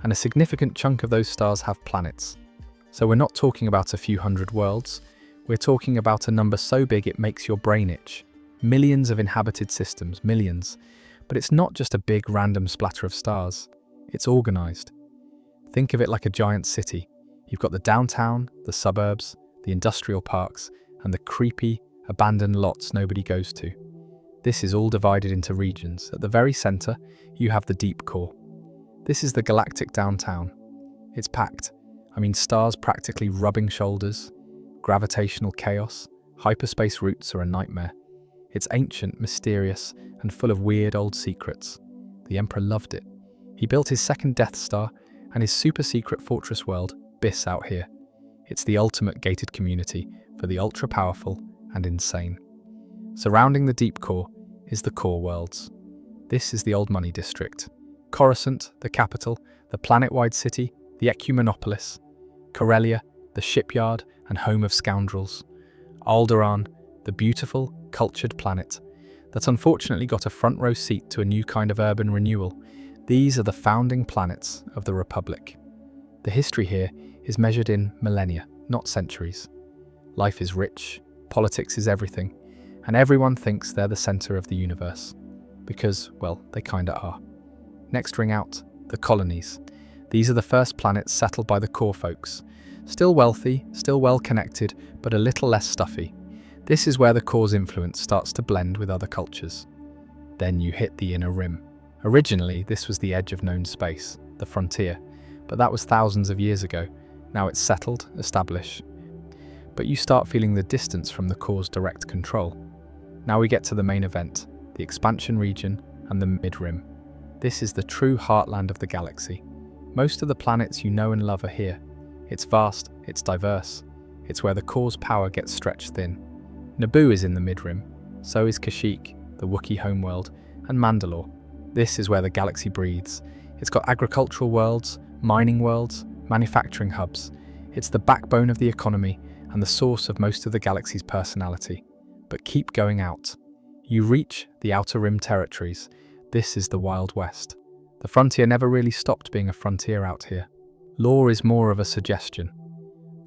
and a significant chunk of those stars have planets. So we're not talking about a few hundred worlds, we're talking about a number so big it makes your brain itch. Millions of inhabited systems, millions. But it's not just a big random splatter of stars, it's organized. Think of it like a giant city. You've got the downtown, the suburbs, the industrial parks, and the creepy, abandoned lots nobody goes to. This is all divided into regions. At the very center, you have the deep core. This is the galactic downtown. It's packed. Stars practically rubbing shoulders, gravitational chaos, hyperspace routes are a nightmare. It's ancient, mysterious, and full of weird old secrets. The Emperor loved it. He built his second Death Star and his super-secret fortress world, Biss, out here. It's the ultimate gated community for the ultra-powerful and insane. Surrounding the deep core is the core worlds. This is the old money district. Coruscant, the capital, the planet-wide city, the Ecumenopolis. Corellia, the shipyard and home of scoundrels. Alderaan, the beautiful, cultured planet that unfortunately got a front row seat to a new kind of urban renewal. These are the founding planets of the Republic. The history here is measured in millennia, not centuries. Life is rich, politics is everything, and everyone thinks they're the center of the universe. Because, they kinda are. Next ring out, the colonies. These are the first planets settled by the core folks. Still wealthy, still well connected, but a little less stuffy. This is where the core's influence starts to blend with other cultures. Then you hit the inner rim. Originally, this was the edge of known space, the frontier, but that was thousands of years ago. Now it's settled, established. But you start feeling the distance from the core's direct control. Now we get to the main event, the expansion region and the mid-rim. This is the true heartland of the galaxy. Most of the planets you know and love are here. It's vast, it's diverse. It's where the core's power gets stretched thin. Naboo is in the mid-rim, so is Kashyyyk, the Wookiee homeworld, and Mandalore. This is where the galaxy breathes. It's got agricultural worlds, mining worlds, manufacturing hubs. It's the backbone of the economy and the source of most of the galaxy's personality. But keep going out. You reach the Outer Rim territories. This is the Wild West. The frontier never really stopped being a frontier out here. Lore is more of a suggestion.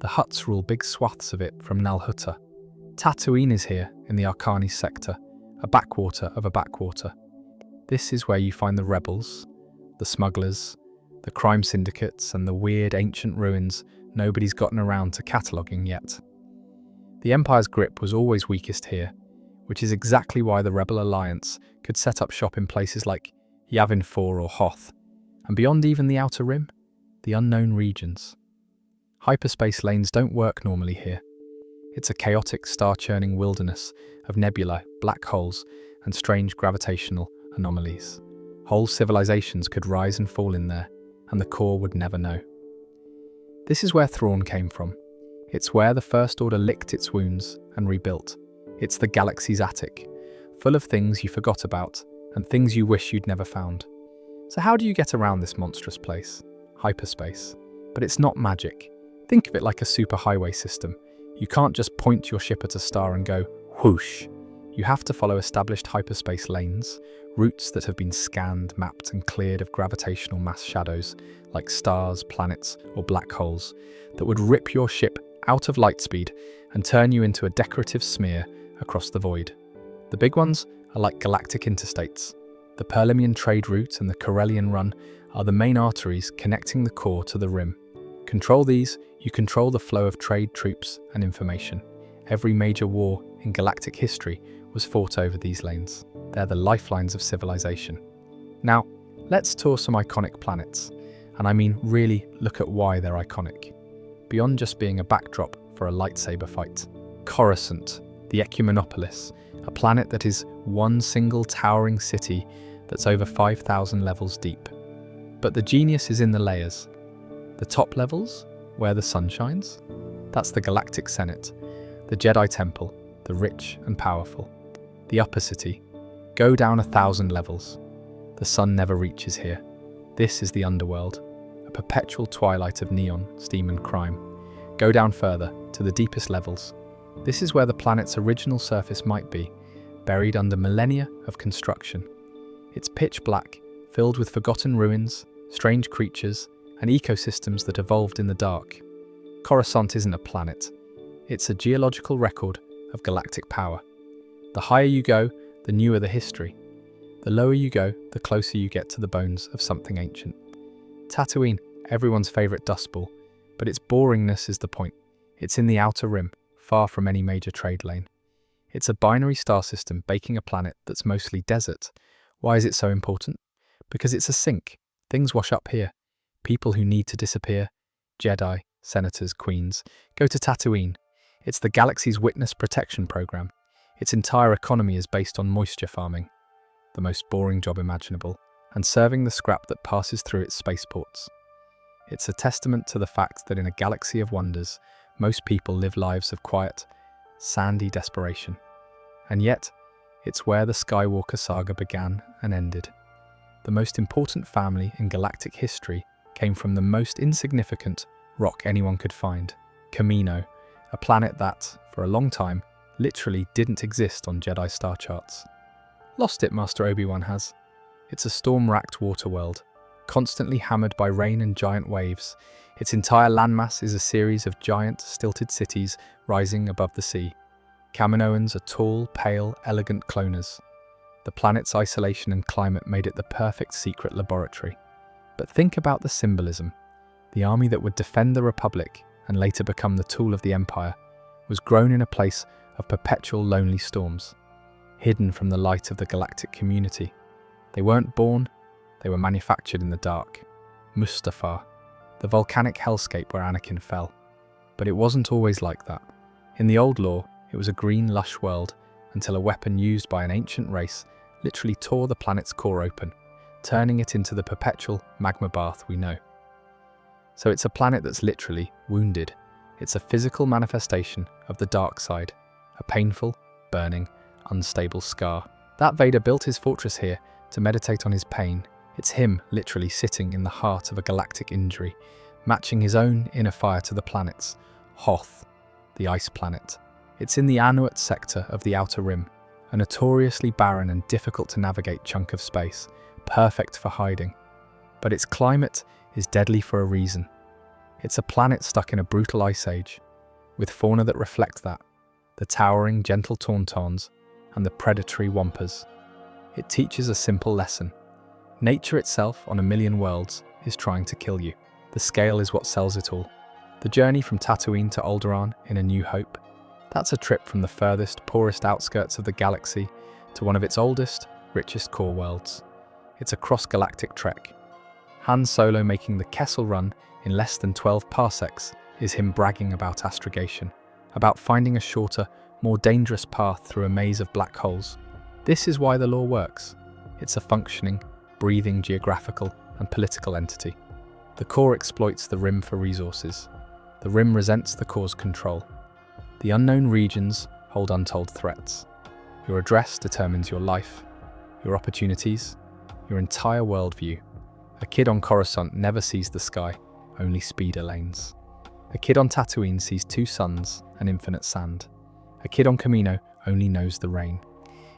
The Hutts rule big swaths of it from Nal Hutta. Tatooine is here in the Arcanis sector, a backwater of a backwater. This is where you find the rebels, the smugglers, the crime syndicates, and the weird ancient ruins nobody's gotten around to cataloguing yet. The Empire's grip was always weakest here, which is exactly why the Rebel Alliance could set up shop in places like Yavin 4 or Hoth, and beyond even the Outer Rim, the unknown regions. Hyperspace lanes don't work normally here. It's a chaotic, star-churning wilderness of nebulae, black holes, and strange gravitational anomalies. Whole civilizations could rise and fall in there, and the core would never know. This is where Thrawn came from. It's where the First Order licked its wounds and rebuilt. It's the galaxy's attic, full of things you forgot about and things you wish you'd never found. So how do you get around this monstrous place? Hyperspace. But it's not magic. Think of it like a superhighway system. You can't just point your ship at a star and go, whoosh. You have to follow established hyperspace lanes, routes that have been scanned, mapped, and cleared of gravitational mass shadows, like stars, planets, or black holes, that would rip your ship out of light speed and turn you into a decorative smear across the void. The big ones are like galactic interstates. The Perlemian trade route and the Corellian run are the main arteries connecting the core to the rim. Control these, you control the flow of trade, troops, and information. Every major war in galactic history was fought over these lanes. They're the lifelines of civilization. Now, let's tour some iconic planets. And I mean really look at why they're iconic. Beyond just being a backdrop for a lightsaber fight. Coruscant, the Ecumenopolis, a planet that is one single towering city that's over 5,000 levels deep. But the genius is in the layers. The top levels, where the sun shines, that's the Galactic Senate, the Jedi Temple, the rich and powerful. The upper city, go down 1,000 levels. The sun never reaches here. This is the underworld, a perpetual twilight of neon, steam and crime. Go down further, to the deepest levels. This is where the planet's original surface might be, buried under millennia of construction. It's pitch black, filled with forgotten ruins, strange creatures, and ecosystems that evolved in the dark. Coruscant isn't a planet. It's a geological record of galactic power. The higher you go, the newer the history. The lower you go, the closer you get to the bones of something ancient. Tatooine, everyone's favourite dust ball, but its boringness is the point. It's in the outer rim, far from any major trade lane. It's a binary star system baking a planet that's mostly desert. Why is it so important? Because it's a sink. Things wash up here. People who need to disappear, Jedi, senators, queens, go to Tatooine. It's the galaxy's witness protection program. Its entire economy is based on moisture farming, the most boring job imaginable, and serving the scrap that passes through its spaceports. It's a testament to the fact that in a galaxy of wonders, most people live lives of quiet, sandy desperation. And yet, it's where the Skywalker saga began and ended. The most important family in galactic history came from the most insignificant rock anyone could find, Kamino, a planet that, for a long time, literally didn't exist on Jedi star charts. Lost it, Master Obi-Wan has. It's a storm-racked water world, constantly hammered by rain and giant waves. Its entire landmass is a series of giant, stilted cities rising above the sea. Kaminoans are tall, pale, elegant cloners. The planet's isolation and climate made it the perfect secret laboratory. But think about the symbolism. The army that would defend the Republic and later become the tool of the Empire was grown in a place of perpetual lonely storms, hidden from the light of the galactic community. They weren't born, they were manufactured in the dark. Mustafar, the volcanic hellscape where Anakin fell. But it wasn't always like that. In the old lore, it was a green, lush world until a weapon used by an ancient race literally tore the planet's core open, turning it into the perpetual magma bath we know. So it's a planet that's literally wounded. It's a physical manifestation of the dark side, a painful, burning, unstable scar. That Vader built his fortress here to meditate on his pain. It's him literally sitting in the heart of a galactic injury, matching his own inner fire to the planet's. Hoth, the ice planet. It's in the Anuit sector of the Outer Rim, a notoriously barren and difficult to navigate chunk of space, perfect for hiding. But its climate is deadly for a reason. It's a planet stuck in a brutal ice age, with fauna that reflect that, the towering gentle tauntauns and the predatory wampas. It teaches a simple lesson. Nature itself on a million worlds is trying to kill you. The scale is what sells it all. The journey from Tatooine to Alderaan in A New Hope, that's a trip from the furthest, poorest outskirts of the galaxy to one of its oldest, richest core worlds. It's a cross-galactic trek. Han Solo making the Kessel Run in less than 12 parsecs is him bragging about astrogation, about finding a shorter, more dangerous path through a maze of black holes. This is why the lore works. It's a functioning, breathing geographical and political entity. The core exploits the Rim for resources. The Rim resents the core's control. The unknown regions hold untold threats. Your address determines your life, your opportunities, your entire worldview. A kid on Coruscant never sees the sky, only speeder lanes. A kid on Tatooine sees two suns and infinite sand. A kid on Kamino only knows the rain.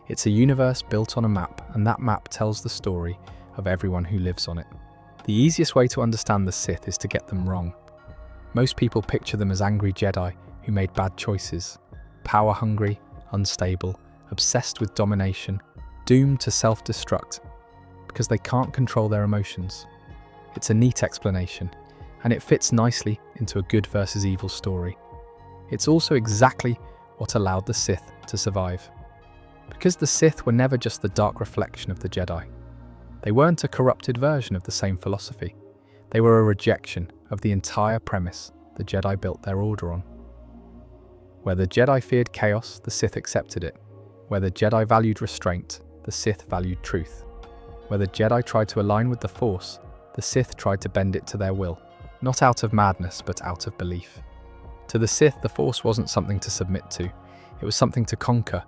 It's a universe built on a map, and that map tells the story of everyone who lives on it. The easiest way to understand the Sith is to get them wrong. Most people picture them as angry Jedi who made bad choices, power-hungry, unstable, obsessed with domination, doomed to self-destruct. Because they can't control their emotions. It's a neat explanation, and it fits nicely into a good versus evil story. It's also exactly what allowed the Sith to survive. Because the Sith were never just the dark reflection of the Jedi. They weren't a corrupted version of the same philosophy. They were a rejection of the entire premise the Jedi built their order on. Where the Jedi feared chaos, the Sith accepted it. Where the Jedi valued restraint, the Sith valued truth. Where the Jedi tried to align with the Force, the Sith tried to bend it to their will, not out of madness but out of belief. To the Sith, the Force wasn't something to submit to. It was something to conquer,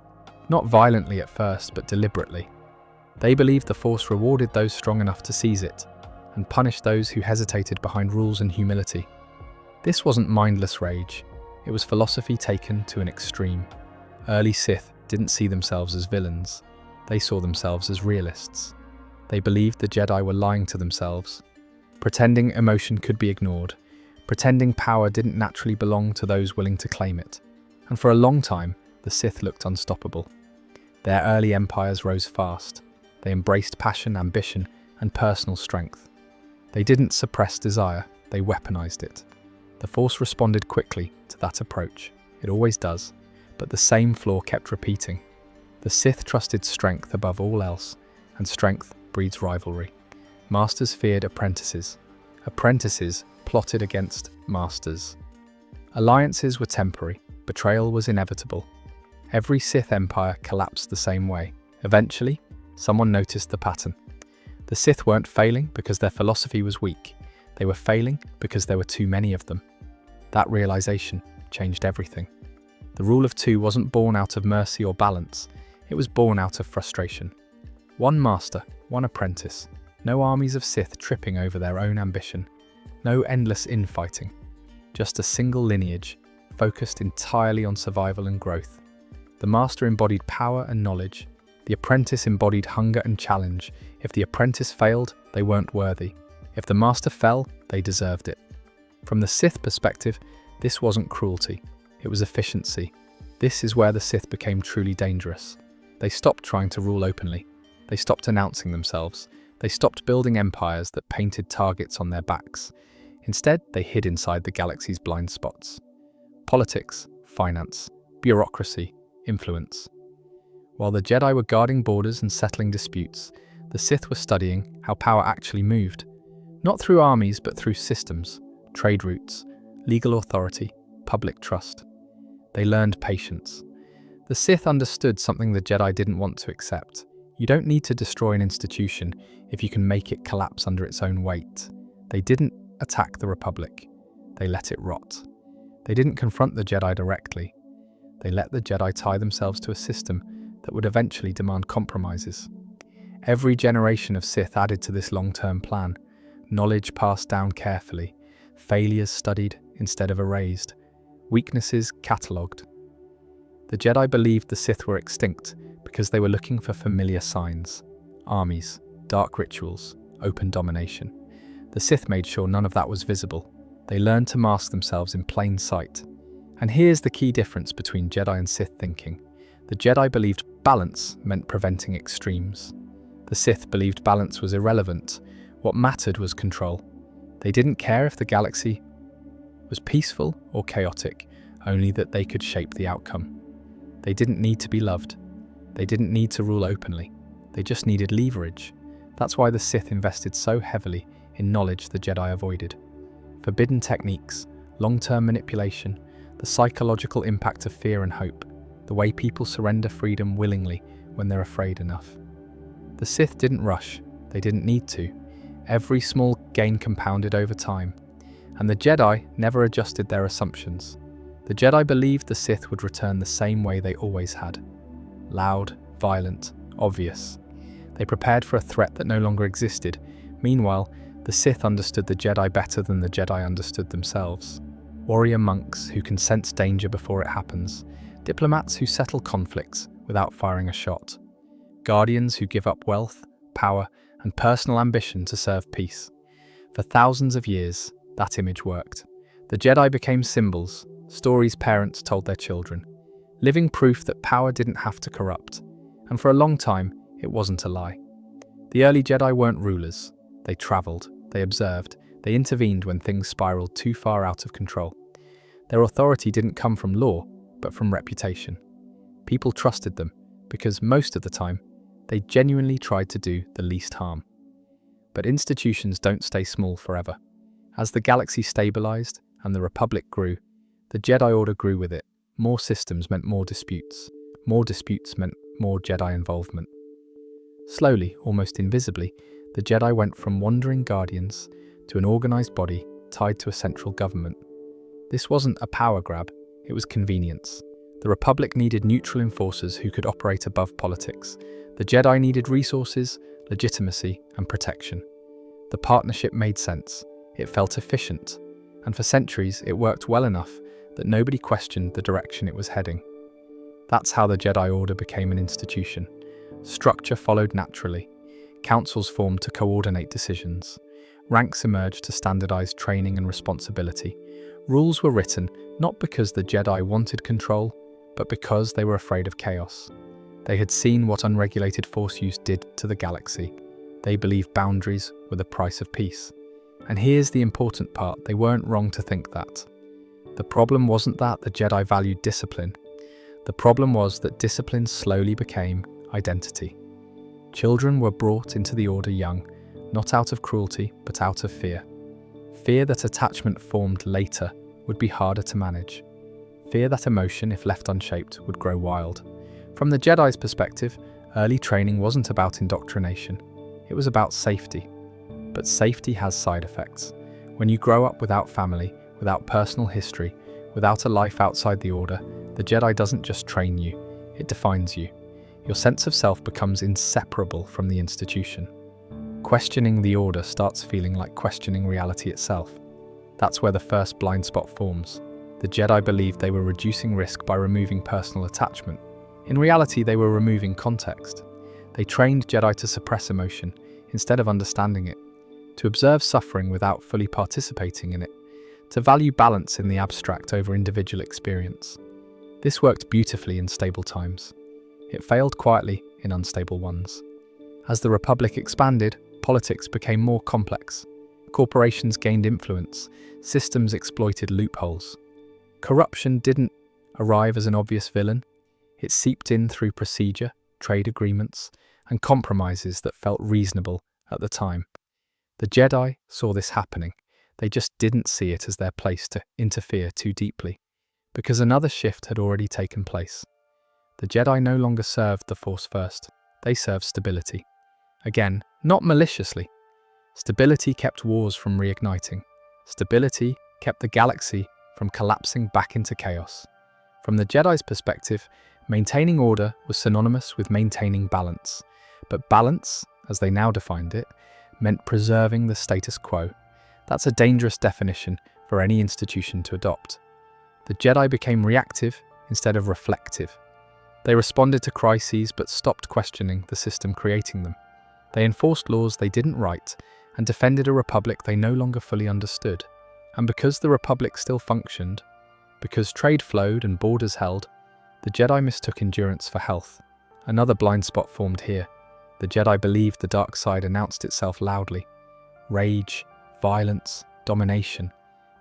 not violently at first but deliberately. They believed the Force rewarded those strong enough to seize it, and punished those who hesitated behind rules and humility. This wasn't mindless rage, it was philosophy taken to an extreme. Early Sith didn't see themselves as villains, they saw themselves as realists. They believed the Jedi were lying to themselves, pretending emotion could be ignored, pretending power didn't naturally belong to those willing to claim it. And for a long time, the Sith looked unstoppable. Their early empires rose fast. They embraced passion, ambition, and personal strength. They didn't suppress desire, they weaponized it. The Force responded quickly to that approach. It always does, but the same flaw kept repeating. The Sith trusted strength above all else, and strength breeds rivalry. Masters feared apprentices. Apprentices plotted against masters. Alliances were temporary, betrayal was inevitable. Every Sith empire collapsed the same way. Eventually, someone noticed the pattern. The Sith weren't failing because their philosophy was weak. They were failing because there were too many of them. That realization changed everything. The rule of two wasn't born out of mercy or balance. It was born out of frustration. One master, one apprentice. No armies of Sith tripping over their own ambition. No endless infighting. Just a single lineage, focused entirely on survival and growth. The master embodied power and knowledge. The apprentice embodied hunger and challenge. If the apprentice failed, they weren't worthy. If the master fell, they deserved it. From the Sith perspective, this wasn't cruelty. It was efficiency. This is where the Sith became truly dangerous. They stopped trying to rule openly. They stopped announcing themselves. They stopped building empires that painted targets on their backs. Instead, they hid inside the galaxy's blind spots. Politics, finance, bureaucracy, influence. While the Jedi were guarding borders and settling disputes, the Sith were studying how power actually moved. Not through armies, but through systems, trade routes, legal authority, public trust. They learned patience. The Sith understood something the Jedi didn't want to accept. You don't need to destroy an institution if you can make it collapse under its own weight. They didn't attack the Republic. They let it rot. They didn't confront the Jedi directly. They let the Jedi tie themselves to a system that would eventually demand compromises. Every generation of Sith added to this long-term plan, knowledge passed down carefully, failures studied instead of erased, weaknesses catalogued. The Jedi believed the Sith were extinct because they were looking for familiar signs, armies, dark rituals, open domination. The Sith made sure none of that was visible. They learned to mask themselves in plain sight. And here's the key difference between Jedi and Sith thinking. The Jedi believed balance meant preventing extremes. The Sith believed balance was irrelevant. What mattered was control. They didn't care if the galaxy was peaceful or chaotic, only that they could shape the outcome. They didn't need to be loved. They didn't need to rule openly. They just needed leverage. That's why the Sith invested so heavily in knowledge the Jedi avoided. Forbidden techniques, long-term manipulation, the psychological impact of fear and hope, the way people surrender freedom willingly when they're afraid enough. The Sith didn't rush. They didn't need to. Every small gain compounded over time. And the Jedi never adjusted their assumptions. The Jedi believed the Sith would return the same way they always had. Loud, violent, obvious. They prepared for a threat that no longer existed. Meanwhile, the Sith understood the Jedi better than the Jedi understood themselves. Warrior monks who can sense danger before it happens. Diplomats who settle conflicts without firing a shot. Guardians who give up wealth, power, and personal ambition to serve peace. For thousands of years, that image worked. The Jedi became symbols, stories parents told their children, living proof that power didn't have to corrupt. And for a long time, it wasn't a lie. The early Jedi weren't rulers. They traveled, they observed, they intervened when things spiraled too far out of control. Their authority didn't come from law, but from reputation. People trusted them because most of the time, they genuinely tried to do the least harm. But institutions don't stay small forever. As the galaxy stabilized and the Republic grew, the Jedi Order grew with it. More systems meant more disputes. More disputes meant more Jedi involvement. Slowly, almost invisibly, the Jedi went from wandering guardians to an organized body tied to a central government. This wasn't a power grab, it was convenience. The Republic needed neutral enforcers who could operate above politics. The Jedi needed resources, legitimacy, and protection. The partnership made sense. It felt efficient. And for centuries, it worked well enough that nobody questioned the direction it was heading. That's how the Jedi Order became an institution. Structure followed naturally. Councils formed to coordinate decisions. Ranks emerged to standardize training and responsibility. Rules were written not because the Jedi wanted control, but because they were afraid of chaos. They had seen what unregulated force use did to the galaxy. They believed boundaries were the price of peace. And here's the important part, they weren't wrong to think that. The problem wasn't that the Jedi valued discipline. The problem was that discipline slowly became identity. Children were brought into the Order young, not out of cruelty, but out of fear. Fear that attachment formed later would be harder to manage. Fear that emotion, if left unshaped, would grow wild. From the Jedi's perspective, early training wasn't about indoctrination. It was about safety. But safety has side effects. When you grow up without family, without personal history, without a life outside the Order, the Jedi doesn't just train you, it defines you. Your sense of self becomes inseparable from the institution. Questioning the Order starts feeling like questioning reality itself. That's where the first blind spot forms. The Jedi believed they were reducing risk by removing personal attachment. In reality, they were removing context. They trained Jedi to suppress emotion instead of understanding it, to observe suffering without fully participating in it, to value balance in the abstract over individual experience. This worked beautifully in stable times. It failed quietly in unstable ones. As the Republic expanded, politics became more complex. Corporations gained influence, systems exploited loopholes. Corruption didn't arrive as an obvious villain. It seeped in through procedure, trade agreements, and compromises that felt reasonable at the time. The Jedi saw this happening. They just didn't see it as their place to interfere too deeply, because another shift had already taken place. The Jedi no longer served the Force first. They served stability. Again, not maliciously. Stability kept wars from reigniting. Stability kept the galaxy from collapsing back into chaos. From the Jedi's perspective, maintaining order was synonymous with maintaining balance. But balance, as they now defined it, meant preserving the status quo. That's a dangerous definition for any institution to adopt. The Jedi became reactive instead of reflective. They responded to crises but stopped questioning the system creating them. They enforced laws they didn't write and defended a republic they no longer fully understood. And because the republic still functioned, because trade flowed and borders held, the Jedi mistook endurance for health. Another blind spot formed here. The Jedi believed the dark side announced itself loudly. Rage, violence, domination.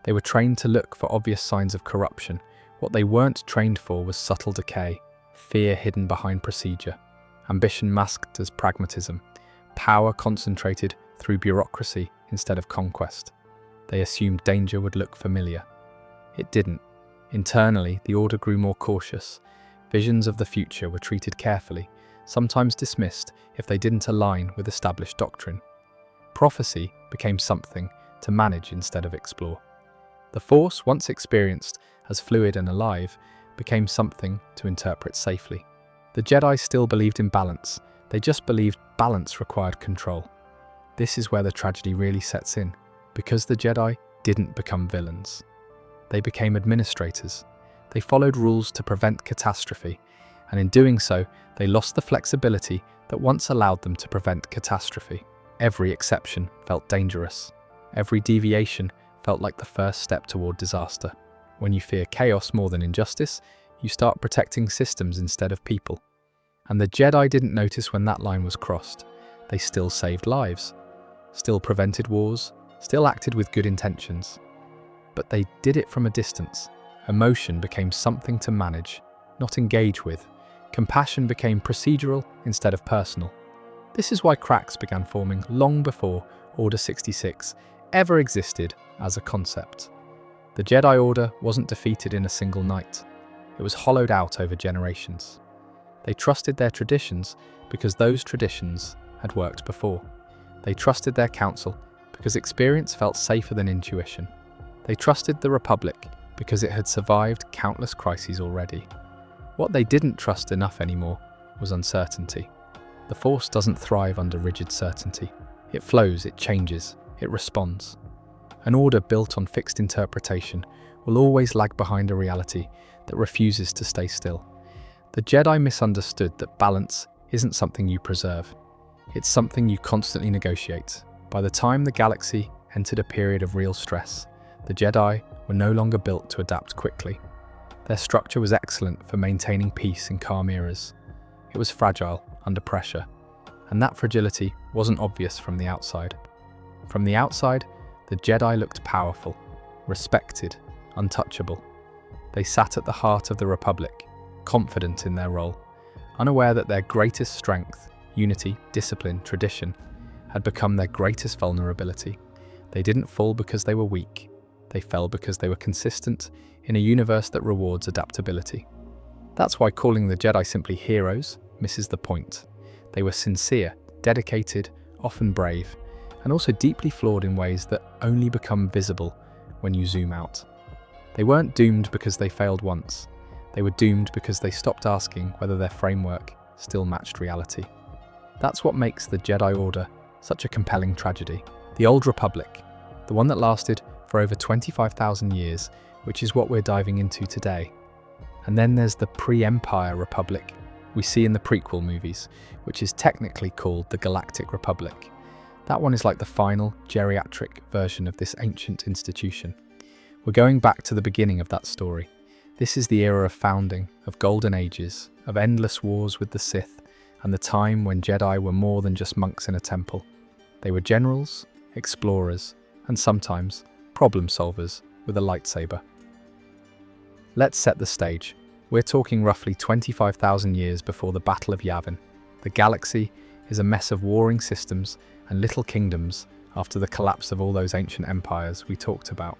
They were trained to look for obvious signs of corruption. What they weren't trained for was subtle decay, fear hidden behind procedure, ambition masked as pragmatism, power concentrated through bureaucracy instead of conquest. They assumed danger would look familiar. It didn't. Internally, the Order grew more cautious. Visions of the future were treated carefully, sometimes dismissed if they didn't align with established doctrine. Prophecy became something to manage instead of explore. The Force, once experienced as fluid and alive, became something to interpret safely. The Jedi still believed in balance, they just believed balance required control. This is where the tragedy really sets in, because the Jedi didn't become villains. They became administrators. They followed rules to prevent catastrophe, and in doing so, they lost the flexibility that once allowed them to prevent catastrophe. Every exception felt dangerous. Every deviation felt like the first step toward disaster. When you fear chaos more than injustice, you start protecting systems instead of people. And the Jedi didn't notice when that line was crossed. They still saved lives, still prevented wars, still acted with good intentions. But they did it from a distance. Emotion became something to manage, not engage with. Compassion became procedural instead of personal. This is why cracks began forming long before Order 66 ever existed as a concept. The Jedi Order wasn't defeated in a single night. It was hollowed out over generations. They trusted their traditions because those traditions had worked before. They trusted their council because experience felt safer than intuition. They trusted the Republic because it had survived countless crises already. What they didn't trust enough anymore was uncertainty. The Force doesn't thrive under rigid certainty. It flows, it changes, it responds. An order built on fixed interpretation will always lag behind a reality that refuses to stay still. The Jedi misunderstood that balance isn't something you preserve. It's something you constantly negotiate. By the time the galaxy entered a period of real stress, the Jedi were no longer built to adapt quickly. Their structure was excellent for maintaining peace in calm eras. It was fragile under pressure, and that fragility wasn't obvious from the outside. From the outside, the Jedi looked powerful, respected, untouchable. They sat at the heart of the Republic, confident in their role, unaware that their greatest strength, unity, discipline, tradition, had become their greatest vulnerability. They didn't fall because they were weak. They fell because they were consistent in a universe that rewards adaptability. That's why calling the Jedi simply heroes misses the point. They were sincere, dedicated, often brave, and also deeply flawed in ways that only become visible when you zoom out. They weren't doomed because they failed once. They were doomed because they stopped asking whether their framework still matched reality. That's what makes the Jedi Order such a compelling tragedy. The Old Republic, the one that lasted for over 25,000 years, which is what we're diving into today. And then there's the pre-Empire Republic we see in the prequel movies, which is technically called the Galactic Republic. That one is like the final, geriatric version of this ancient institution. We're going back to the beginning of that story. This is the era of founding, of golden ages, of endless wars with the Sith, and the time when Jedi were more than just monks in a temple. They were generals, explorers, and sometimes problem solvers with a lightsaber. Let's set the stage. We're talking roughly 25,000 years before the Battle of Yavin. The galaxy is a mess of warring systems and little kingdoms after the collapse of all those ancient empires we talked about.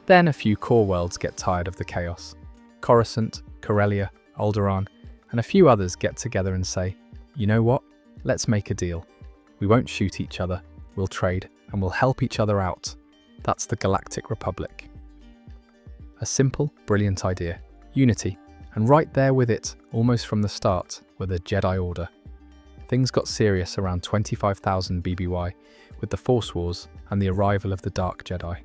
Then a few core worlds get tired of the chaos. Coruscant, Corellia, Alderaan, and a few others get together and say, you know what? Let's make a deal. We won't shoot each other, we'll trade, and we'll help each other out. That's the Galactic Republic. A simple, brilliant idea. Unity. And right there with it, almost from the start, were the Jedi Order. Things got serious around 25,000 BBY with the Force Wars and the arrival of the Dark Jedi.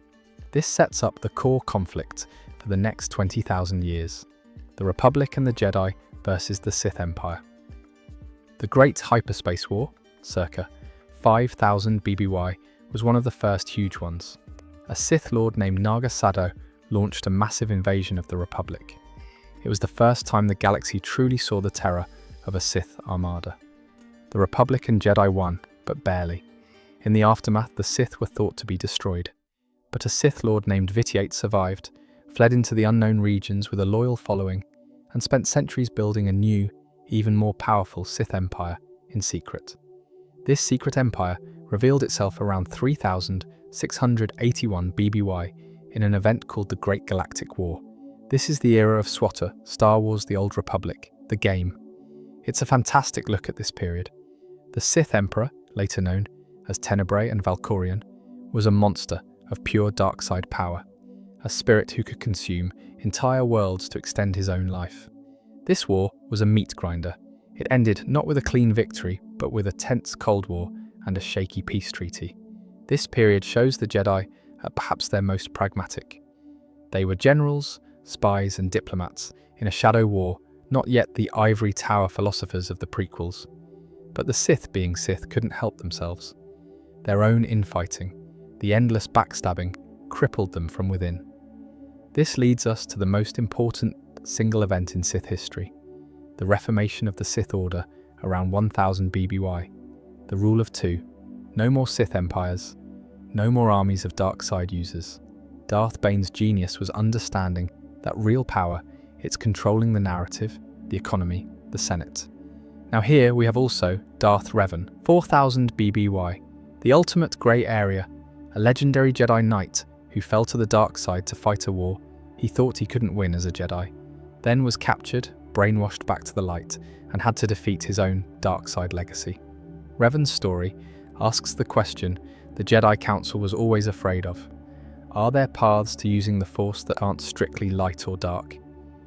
This sets up the core conflict for the next 20,000 years. The Republic and the Jedi versus the Sith Empire. The Great Hyperspace War, circa 5,000 BBY, was one of the first huge ones. A Sith Lord named Naga Sadow launched a massive invasion of the Republic. It was the first time the galaxy truly saw the terror of a Sith armada. The Republic and Jedi won, but barely. In the aftermath, the Sith were thought to be destroyed. But a Sith Lord named Vitiate survived, fled into the unknown regions with a loyal following, and spent centuries building a new, even more powerful Sith Empire in secret. This secret empire revealed itself around 3,681 BBY in an event called the Great Galactic War. This is the era of SWTOR, Star Wars The Old Republic, the game. It's a fantastic look at this period. The Sith Emperor, later known as Tenebrae and Valkorion, was a monster of pure dark side power, a spirit who could consume entire worlds to extend his own life. This war was a meat grinder. It ended not with a clean victory, but with a tense Cold War and a shaky peace treaty. This period shows the Jedi at perhaps their most pragmatic. They were generals, spies, and diplomats in a shadow war, not yet the ivory tower philosophers of the prequels. But the Sith, being Sith, couldn't help themselves. Their own infighting, the endless backstabbing, crippled them from within. This leads us to the most important single event in Sith history, the reformation of the Sith Order around 1000 BBY. The rule of two. No more Sith empires. No more armies of dark side users. Darth Bane's genius was understanding that real power, it's controlling the narrative, the economy, the Senate. Now here we have also Darth Revan, 4000 BBY, the ultimate grey area, a legendary Jedi Knight who fell to the dark side to fight a war he thought he couldn't win as a Jedi, then was captured, brainwashed back to the light, and had to defeat his own dark side legacy. Revan's story asks the question the Jedi Council was always afraid of. Are there paths to using the Force that aren't strictly light or dark?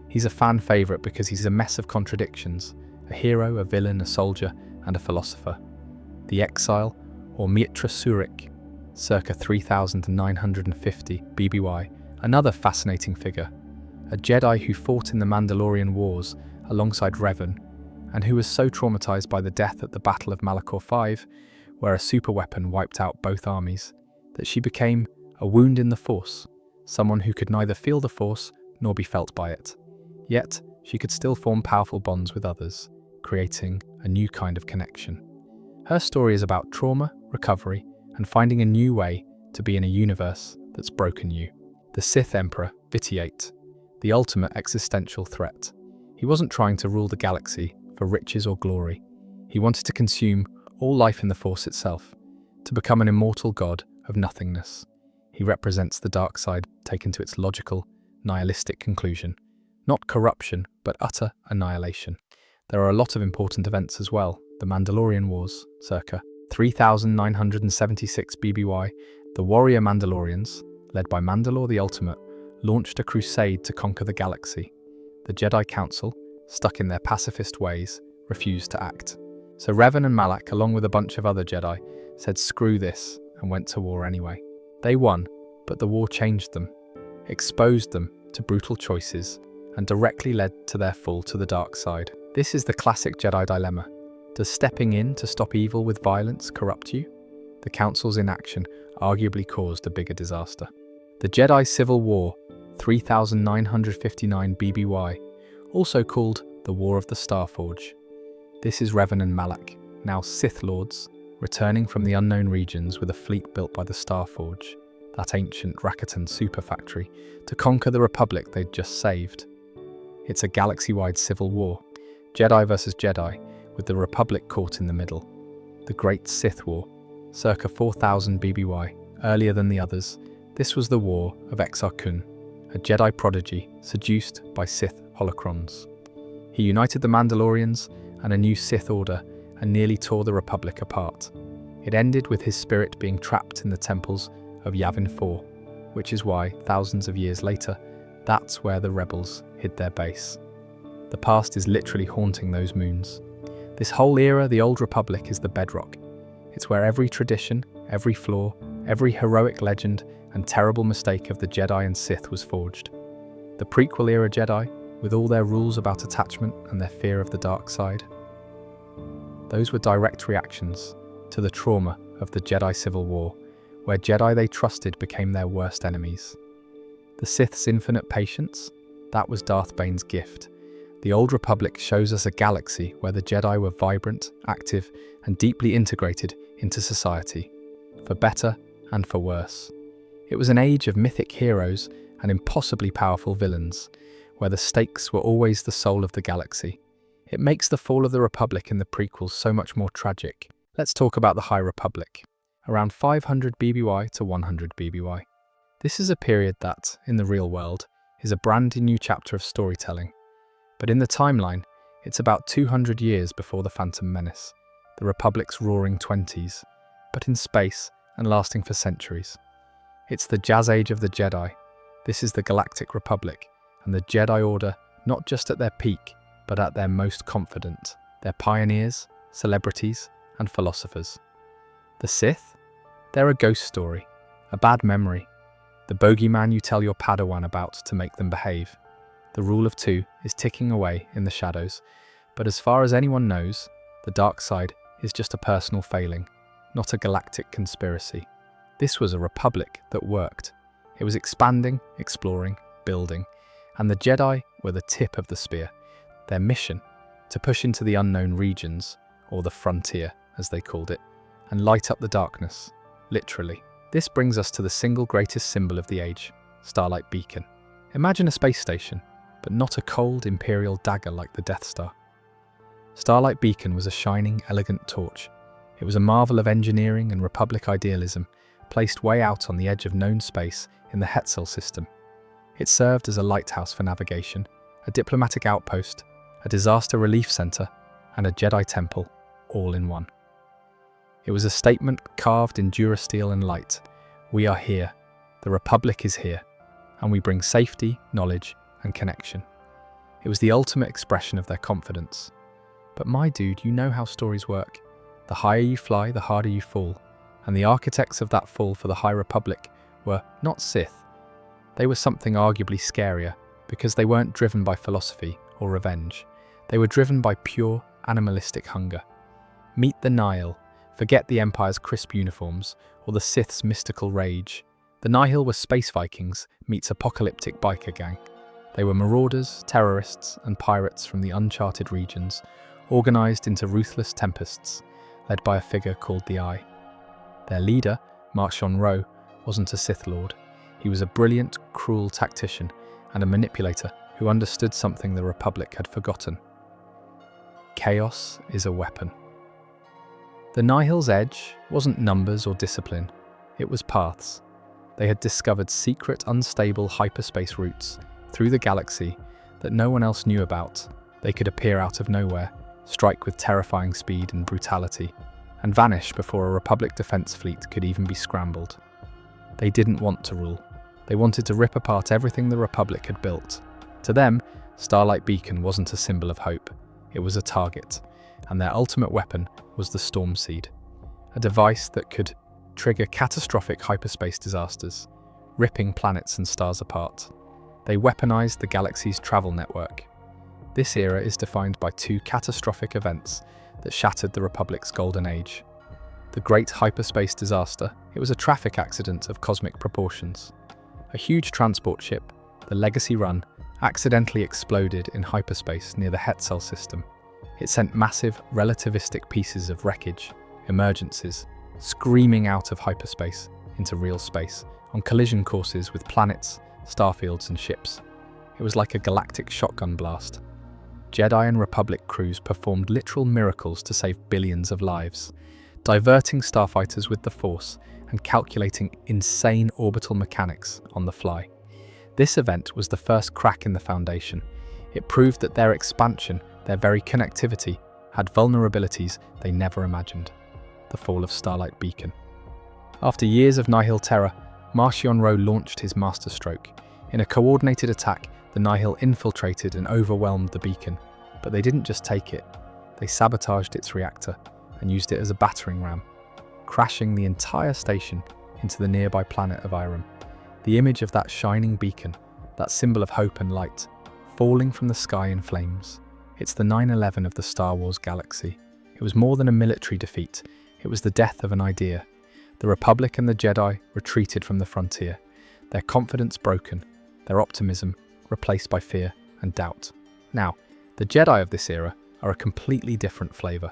He's a fan favourite because he's a mess of contradictions, a hero, a villain, a soldier, and a philosopher. The Exile, or Mitra Surik, circa 3950 BBY, another fascinating figure, a Jedi who fought in the Mandalorian Wars alongside Revan, and who was so traumatized by the death at the Battle of Malachor V, where a superweapon wiped out both armies, that she became a wound in the Force, someone who could neither feel the Force nor be felt by it. Yet, she could still form powerful bonds with others, creating a new kind of connection. Her story is about trauma, recovery, and finding a new way to be in a universe that's broken you. The Sith Emperor, Vitiate, the ultimate existential threat. He wasn't trying to rule the galaxy for riches or glory. He wanted to consume all life in the Force itself, to become an immortal god of nothingness. He represents the dark side taken to its logical, nihilistic conclusion. Not corruption, but utter annihilation. There are a lot of important events as well. The Mandalorian Wars, circa 3976 BBY, the warrior Mandalorians, led by Mandalore the Ultimate, launched a crusade to conquer the galaxy. The Jedi Council, stuck in their pacifist ways, refused to act. So Revan and Malak, along with a bunch of other Jedi, said screw this and went to war anyway. They won, but the war changed them, exposed them to brutal choices, and directly led to their fall to the dark side. This is the classic Jedi dilemma. Does stepping in to stop evil with violence corrupt you? The Council's inaction arguably caused a bigger disaster. The Jedi Civil War, 3959 BBY, also called the War of the Starforge. This is Revan and Malak, now Sith Lords, returning from the unknown regions with a fleet built by the Starforge, that ancient Rakatan super factory, to conquer the Republic they'd just saved. It's a galaxy-wide civil war, Jedi versus Jedi, with the Republic caught in the middle. The Great Sith War, circa 4000 BBY, earlier than the others, this was the War of Exar Kun, a Jedi prodigy seduced by Sith holocrons. He united the Mandalorians and a new Sith order and nearly tore the Republic apart. It ended with his spirit being trapped in the temples of Yavin 4, which is why, thousands of years later, that's where the rebels hid their base. The past is literally haunting those moons. This whole era, the Old Republic, is the bedrock. It's where every tradition, every flaw, every heroic legend and terrible mistake of the Jedi and Sith was forged. The prequel era Jedi, with all their rules about attachment and their fear of the dark side. Those were direct reactions to the trauma of the Jedi Civil War, where Jedi they trusted became their worst enemies. The Sith's infinite patience, that was Darth Bane's gift. The Old Republic shows us a galaxy where the Jedi were vibrant, active, and deeply integrated into society, for better and for worse. It was an age of mythic heroes and impossibly powerful villains, where the stakes were always the soul of the galaxy. It makes the fall of the Republic in the prequels so much more tragic. Let's talk about the High Republic, around 500 BBY to 100 BBY. This is a period that, in the real world, is a brand new chapter of storytelling. But in the timeline, it's about 200 years before the Phantom Menace, the Republic's roaring 20s, but in space and lasting for centuries. It's the Jazz Age of the Jedi. This is the Galactic Republic, and the Jedi Order, not just at their peak, but at their most confident. They're pioneers, celebrities, and philosophers. The Sith? They're a ghost story, a bad memory, the bogeyman you tell your Padawan about to make them behave. The rule of two is ticking away in the shadows, but as far as anyone knows, the dark side is just a personal failing, not a galactic conspiracy. This was a republic that worked. It was expanding, exploring, building, and the Jedi were the tip of the spear. Their mission, to push into the unknown regions, or the frontier, as they called it, and light up the darkness, literally. This brings us to the single greatest symbol of the age, Starlight Beacon. Imagine a space station, but not a cold Imperial dagger like the Death Star. Starlight Beacon was a shining, elegant torch. It was a marvel of engineering and Republic idealism, placed way out on the edge of known space in the Hetzel system. It served as a lighthouse for navigation, a diplomatic outpost, a disaster relief center, and a Jedi temple, all in one. It was a statement carved in durasteel and light. We are here. The Republic is here. And we bring safety, knowledge, and connection. It was the ultimate expression of their confidence. But my dude, you know how stories work. The higher you fly, the harder you fall. And the architects of that fall for the High Republic were not Sith. They were something arguably scarier, because they weren't driven by philosophy or revenge. They were driven by pure, animalistic hunger. Meet the Nihil. Forget the Empire's crisp uniforms, or the Sith's mystical rage. The Nihil were space Vikings meets apocalyptic biker gang. They were marauders, terrorists, and pirates from the uncharted regions, organized into ruthless tempests, led by a figure called the Eye. Their leader, Marchion Ro, wasn't a Sith Lord. He was a brilliant, cruel tactician and a manipulator who understood something the Republic had forgotten. Chaos is a weapon. The Nihil's edge wasn't numbers or discipline, it was paths. They had discovered secret, unstable hyperspace routes through the galaxy that no one else knew about. They could appear out of nowhere, strike with terrifying speed and brutality, and vanish before a Republic defense fleet could even be scrambled. They didn't want to rule. They wanted to rip apart everything the Republic had built. To them, Starlight Beacon wasn't a symbol of hope. It was a target, and their ultimate weapon was the Storm Seed, a device that could trigger catastrophic hyperspace disasters, ripping planets and stars apart. They weaponized the galaxy's travel network. This era is defined by two catastrophic events that shattered the Republic's golden age. The Great Hyperspace Disaster, it was a traffic accident of cosmic proportions. A huge transport ship, the Legacy Run, accidentally exploded in hyperspace near the Hetzel system. It sent massive, relativistic pieces of wreckage, emergencies, screaming out of hyperspace into real space, on collision courses with planets, starfields and ships. It was like a galactic shotgun blast. Jedi and Republic crews performed literal miracles to save billions of lives, diverting starfighters with the Force and calculating insane orbital mechanics on the fly. This event was the first crack in the foundation. It proved that their expansion, their very connectivity, had vulnerabilities they never imagined. The fall of Starlight Beacon. After years of Nihil terror, Marchion Ro launched his masterstroke. In a coordinated attack, the Nihil infiltrated and overwhelmed the beacon. But they didn't just take it. They sabotaged its reactor and used it as a battering ram, crashing the entire station into the nearby planet of Irem. The image of that shining beacon, that symbol of hope and light, falling from the sky in flames. It's the 9/11 of the Star Wars galaxy. It was more than a military defeat. It was the death of an idea. The Republic and the Jedi retreated from the frontier, their confidence broken, their optimism replaced by fear and doubt. Now, the Jedi of this era are a completely different flavour.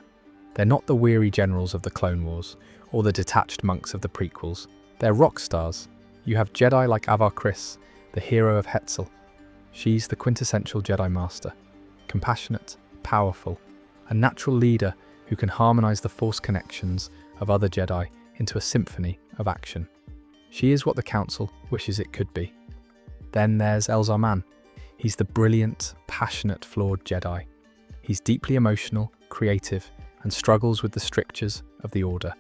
They're not the weary generals of the Clone Wars or the detached monks of the prequels. They're rock stars. You have Jedi like Avar Kriss, the hero of Hetzel. She's the quintessential Jedi Master, compassionate, powerful, a natural leader who can harmonise the Force connections of other Jedi into a symphony of action. She is what the Council wishes it could be. Then there's Elzar Mann. He's the brilliant, passionate, flawed Jedi. He's deeply emotional, creative, and struggles with the strictures of the Order.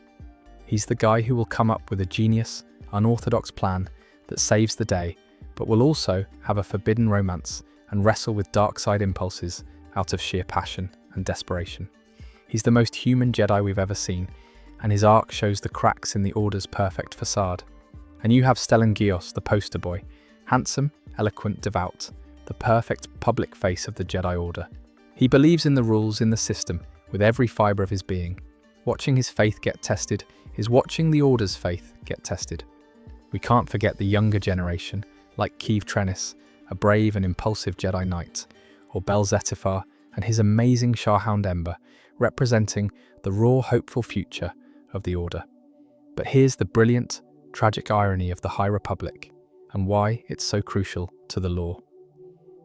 He's the guy who will come up with a genius, unorthodox plan that saves the day, but will also have a forbidden romance and wrestle with dark side impulses out of sheer passion and desperation. He's the most human Jedi we've ever seen, and his arc shows the cracks in the Order's perfect facade. And you have Stellan Gios, the poster boy, handsome, eloquent, devout, the perfect public face of the Jedi Order. He believes in the rules, in the system, with every fibre of his being. Watching his faith get tested is watching the Order's faith get tested. We can't forget the younger generation, like Keeve Trennis, a brave and impulsive Jedi Knight, or Bel Zettifar and his amazing Sharhound Ember, representing the raw, hopeful future of the Order. But here's the brilliant, tragic irony of the High Republic and why it's so crucial to the lore.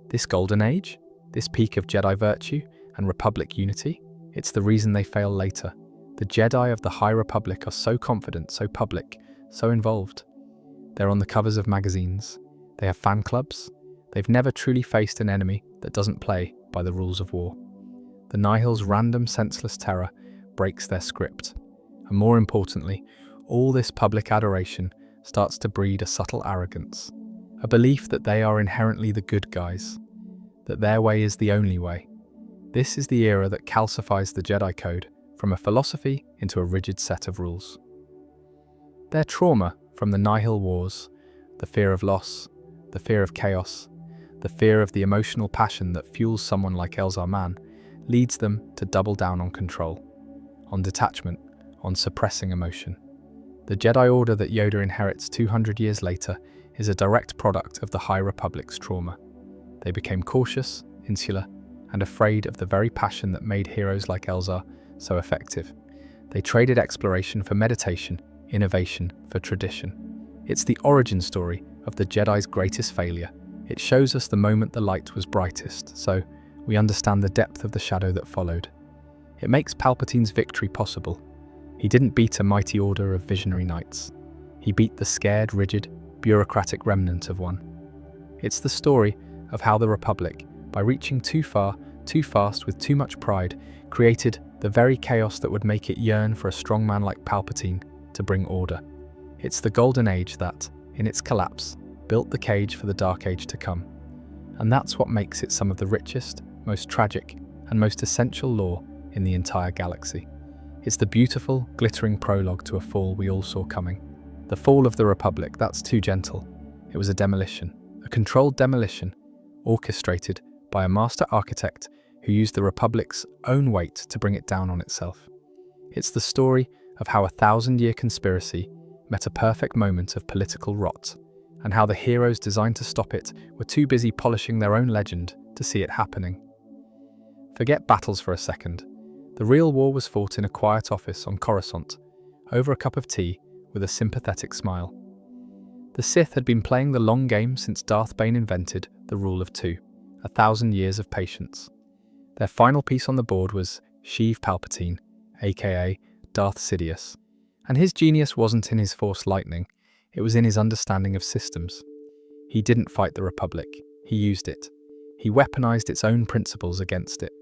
This golden age, this peak of Jedi virtue and Republic unity, it's the reason they fail later. The Jedi of the High Republic are so confident, so public, so involved. They're on the covers of magazines. They have fan clubs. They've never truly faced an enemy that doesn't play by the rules of war. The Nihil's random, senseless terror breaks their script. And more importantly, all this public adoration starts to breed a subtle arrogance, a belief that they are inherently the good guys, that their way is the only way. This is the era that calcifies the Jedi Code from a philosophy into a rigid set of rules. Their trauma from the Nihil Wars, the fear of loss, the fear of chaos, the fear of the emotional passion that fuels someone like Elzar Mann, leads them to double down on control, on detachment, on suppressing emotion. The Jedi Order that Yoda inherits 200 years later is a direct product of the High Republic's trauma. They became cautious, insular, and afraid of the very passion that made heroes like Elzar so effective. They traded exploration for meditation, innovation for tradition. It's the origin story of the Jedi's greatest failure. It shows us the moment the light was brightest, so we understand the depth of the shadow that followed. It makes Palpatine's victory possible. He didn't beat a mighty order of visionary knights. He beat the scared, rigid, bureaucratic remnant of one. It's the story of how the Republic, by reaching too far, too fast with too much pride, created the very chaos that would make it yearn for a strong man like Palpatine to bring order. It's the Golden Age that, in its collapse, built the cage for the Dark Age to come. And that's what makes it some of the richest, most tragic, and most essential lore in the entire galaxy. It's the beautiful, glittering prologue to a fall we all saw coming. The fall of the Republic, that's too gentle. It was a demolition, a controlled demolition, orchestrated by a master architect who used the Republic's own weight to bring it down on itself. It's the story of how a 1,000-year conspiracy met a perfect moment of political rot, and how the heroes designed to stop it were too busy polishing their own legend to see it happening. Forget battles for a second. The real war was fought in a quiet office on Coruscant, over a cup of tea with a sympathetic smile. The Sith had been playing the long game since Darth Vader invented the rule of two, 1,000 years of patience. Their final piece on the board was Sheev Palpatine, aka Darth Sidious. And his genius wasn't in his Force lightning, it was in his understanding of systems. He didn't fight the Republic, he used it. He weaponized its own principles against it.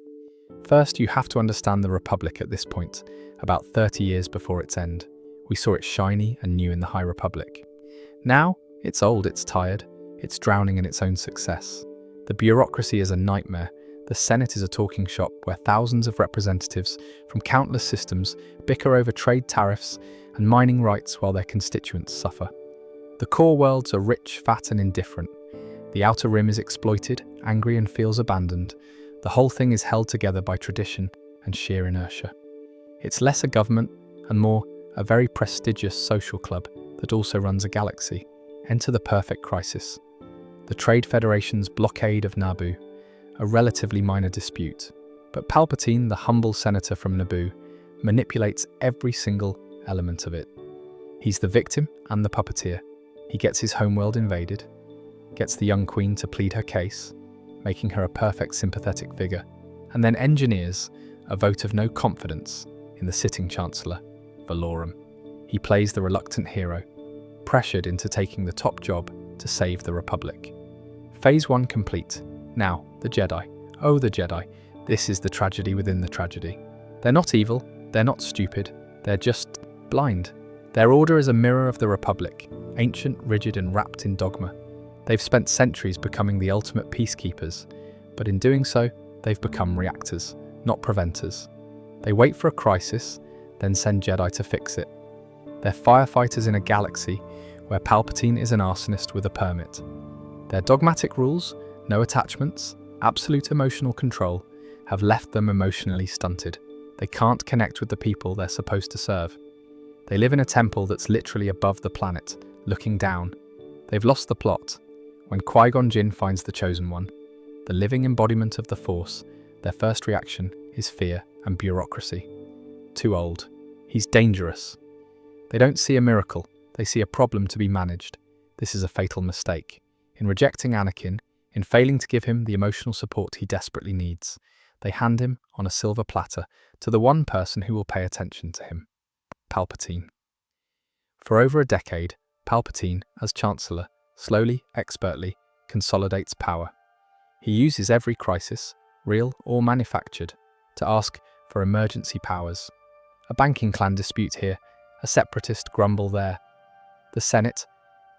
First, you have to understand the Republic at this point, about 30 years before its end. We saw it shiny and new in the High Republic. Now, it's old, it's tired, it's drowning in its own success. The bureaucracy is a nightmare. The Senate is a talking shop where thousands of representatives from countless systems bicker over trade tariffs and mining rights while their constituents suffer. The core worlds are rich, fat, and indifferent. The outer rim is exploited, angry, and feels abandoned. The whole thing is held together by tradition and sheer inertia. It's less a government and more a very prestigious social club that also runs a galaxy. Enter the perfect crisis. The Trade Federation's blockade of Naboo, a relatively minor dispute. But Palpatine, the humble senator from Naboo, manipulates every single element of it. He's the victim and the puppeteer. He gets his homeworld invaded, gets the young queen to plead her case, making her a perfect sympathetic figure, and then engineers a vote of no confidence in the sitting Chancellor, Valorum. He plays the reluctant hero, pressured into taking the top job to save the Republic. Phase 1 complete. Now, the Jedi. Oh, the Jedi. This is the tragedy within the tragedy. They're not evil, they're not stupid, they're just blind. Their order is a mirror of the Republic, ancient, rigid, and wrapped in dogma. They've spent centuries becoming the ultimate peacekeepers, but in doing so, they've become reactors, not preventers. They wait for a crisis, then send Jedi to fix it. They're firefighters in a galaxy where Palpatine is an arsonist with a permit. Their dogmatic rules, no attachments, absolute emotional control, have left them emotionally stunted. They can't connect with the people they're supposed to serve. They live in a temple that's literally above the planet, looking down. They've lost the plot. When Qui-Gon Jinn finds the Chosen One, the living embodiment of the Force, their first reaction is fear and bureaucracy. Too old. He's dangerous. They don't see a miracle, they see a problem to be managed. This is a fatal mistake. In rejecting Anakin, in failing to give him the emotional support he desperately needs, they hand him on a silver platter to the one person who will pay attention to him: Palpatine. For over a decade, Palpatine, as Chancellor, slowly, expertly, consolidates power. He uses every crisis, real or manufactured, to ask for emergency powers. A banking clan dispute here, a separatist grumble there. The Senate,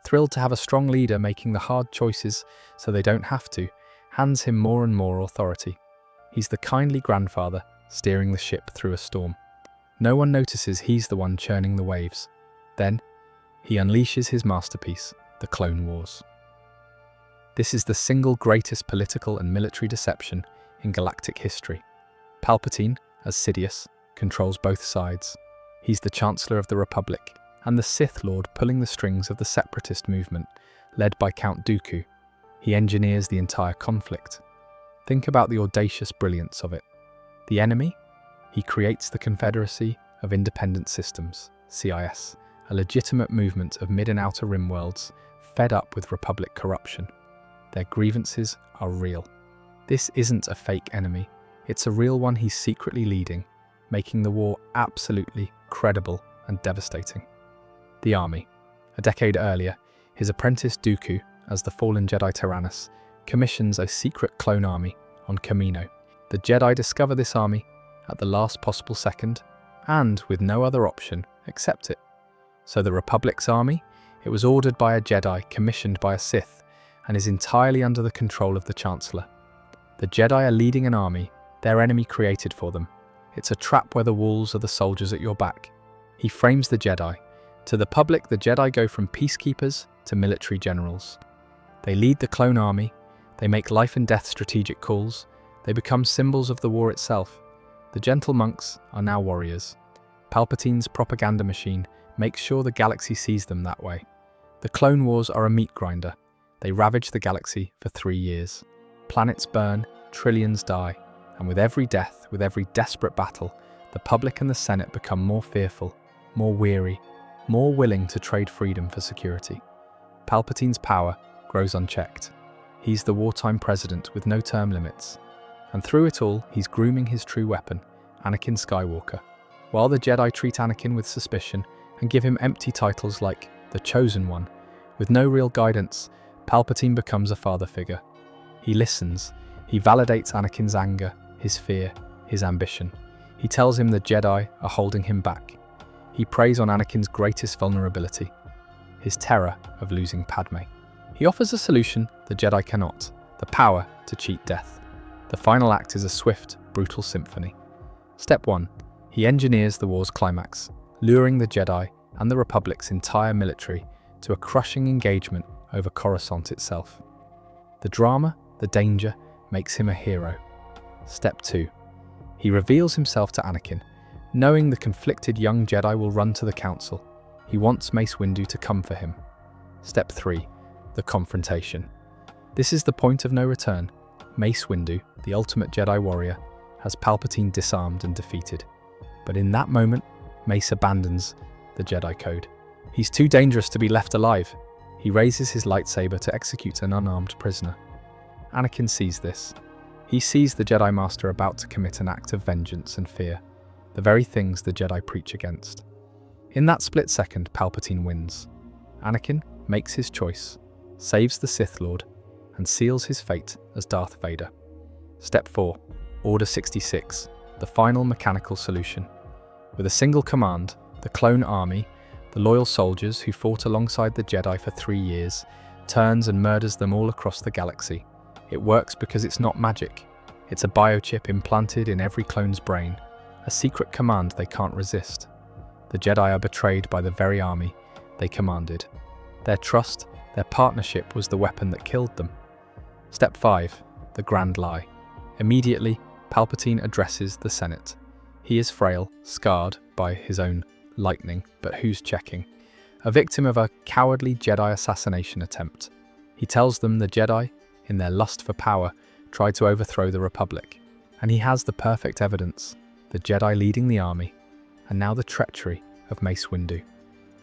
thrilled to have a strong leader making the hard choices so they don't have to, hands him more and more authority. He's the kindly grandfather steering the ship through a storm. No one notices he's the one churning the waves. Then, he unleashes his masterpiece, the Clone Wars. This is the single greatest political and military deception in galactic history. Palpatine, as Sidious, controls both sides. He's the Chancellor of the Republic, and the Sith Lord pulling the strings of the separatist movement, led by Count Dooku. He engineers the entire conflict. Think about the audacious brilliance of it. The enemy? He creates the Confederacy of Independent Systems, CIS, a legitimate movement of mid and outer rim worlds fed up with Republic corruption. Their grievances are real. This isn't a fake enemy, it's a real one he's secretly leading, making the war absolutely credible and devastating. The army. A decade earlier, his apprentice Dooku, as the fallen Jedi Tyrannus, commissions a secret clone army on Kamino. The Jedi discover this army at the last possible second, and with no other option, accept it. So the Republic's army? It was ordered by a Jedi, commissioned by a Sith, and is entirely under the control of the Chancellor. The Jedi are leading an army their enemy created for them. It's a trap where the walls are the soldiers at your back. He frames the Jedi. To the public, the Jedi go from peacekeepers to military generals. They lead the clone army, they make life and death strategic calls, they become symbols of the war itself. The gentle monks are now warriors. Palpatine's propaganda machine makes sure the galaxy sees them that way. The Clone Wars are a meat grinder. They ravage the galaxy for 3 years. Planets burn, trillions die, and with every death, with every desperate battle, the public and the Senate become more fearful, more weary, more willing to trade freedom for security. Palpatine's power grows unchecked. He's the wartime president with no term limits. And through it all, he's grooming his true weapon, Anakin Skywalker. While the Jedi treat Anakin with suspicion and give him empty titles like the Chosen One, with no real guidance, Palpatine becomes a father figure. He listens. He validates Anakin's anger, his fear, his ambition. He tells him the Jedi are holding him back. He preys on Anakin's greatest vulnerability, his terror of losing Padme. He offers a solution the Jedi cannot, the power to cheat death. The final act is a swift, brutal symphony. Step 1. He engineers the war's climax, luring the Jedi and the Republic's entire military to a crushing engagement over Coruscant itself. The drama, the danger, makes him a hero. Step 2. He reveals himself to Anakin, knowing the conflicted young Jedi will run to the Council. He wants Mace Windu to come for him. Step 3. The confrontation. This is the point of no return. Mace Windu, the ultimate Jedi warrior, has Palpatine disarmed and defeated. But in that moment, Mace abandons the Jedi Code. He's too dangerous to be left alive. He raises his lightsaber to execute an unarmed prisoner. Anakin sees this. He sees the Jedi Master about to commit an act of vengeance and fear, the very things the Jedi preach against. In that split second, Palpatine wins. Anakin makes his choice, saves the Sith Lord, and seals his fate as Darth Vader. Step 4. Order 66, the final mechanical solution. With a single command, the clone army, the loyal soldiers who fought alongside the Jedi for 3 years, turns and murders them all across the galaxy. It works because it's not magic. It's a biochip implanted in every clone's brain, a secret command they can't resist. The Jedi are betrayed by the very army they commanded. Their trust, their partnership was the weapon that killed them. Step 5. The Grand Lie. Immediately, Palpatine addresses the Senate. He is frail, scarred by his own lightning, but who's checking? A victim of a cowardly Jedi assassination attempt. He tells them the Jedi, in their lust for power, tried to overthrow the Republic. And he has the perfect evidence. the Jedi leading the army, and now the treachery of Mace Windu.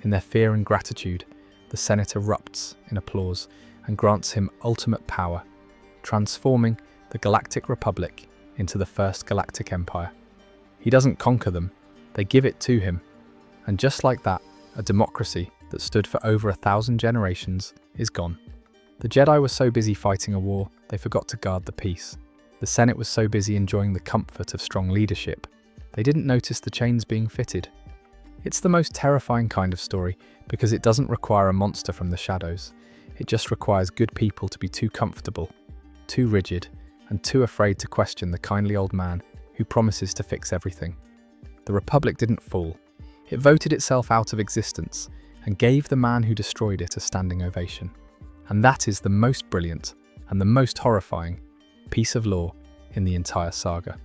In their fear and gratitude, the Senate erupts in applause and grants him ultimate power, transforming the Galactic Republic into the First Galactic Empire. He doesn't conquer them, they give it to him. And just like that, a democracy that stood for over 1,000 generations is gone. The Jedi were so busy fighting a war, they forgot to guard the peace. The Senate was so busy enjoying the comfort of strong leadership, they didn't notice the chains being fitted. It's the most terrifying kind of story because it doesn't require a monster from the shadows. It just requires good people to be too comfortable, too rigid, and too afraid to question the kindly old man who promises to fix everything. The Republic didn't fall. It voted itself out of existence and gave the man who destroyed it a standing ovation. And that is the most brilliant and the most horrifying piece of lore in the entire saga.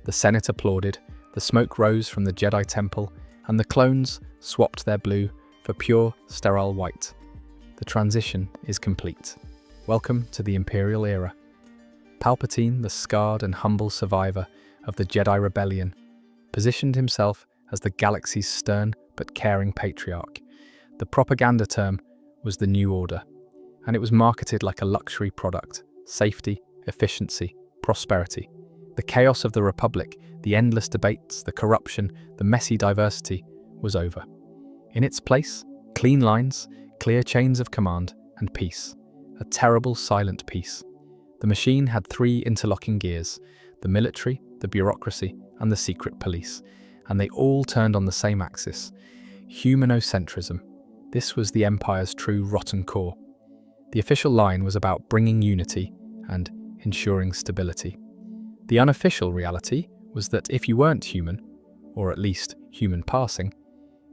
The Senate applauded, the smoke rose from the Jedi Temple, and the clones swapped their blue for pure, sterile white. The transition is complete. Welcome to the Imperial Era. Palpatine, the scarred and humble survivor of the Jedi Rebellion, positioned himself as the galaxy's stern but caring patriarch. The propaganda term was the New Order, and it was marketed like a luxury product: safety, efficiency, prosperity. The chaos of the Republic, the endless debates, the corruption, the messy diversity was over. In its place, clean lines, clear chains of command, and peace. A terrible, silent peace. The machine had 3 interlocking gears: the military, the bureaucracy, and the secret police. And they all turned on the same axis: humanocentrism. This was the Empire's true rotten core. The official line was about bringing unity and ensuring stability. The unofficial reality was that if you weren't human, or at least human passing,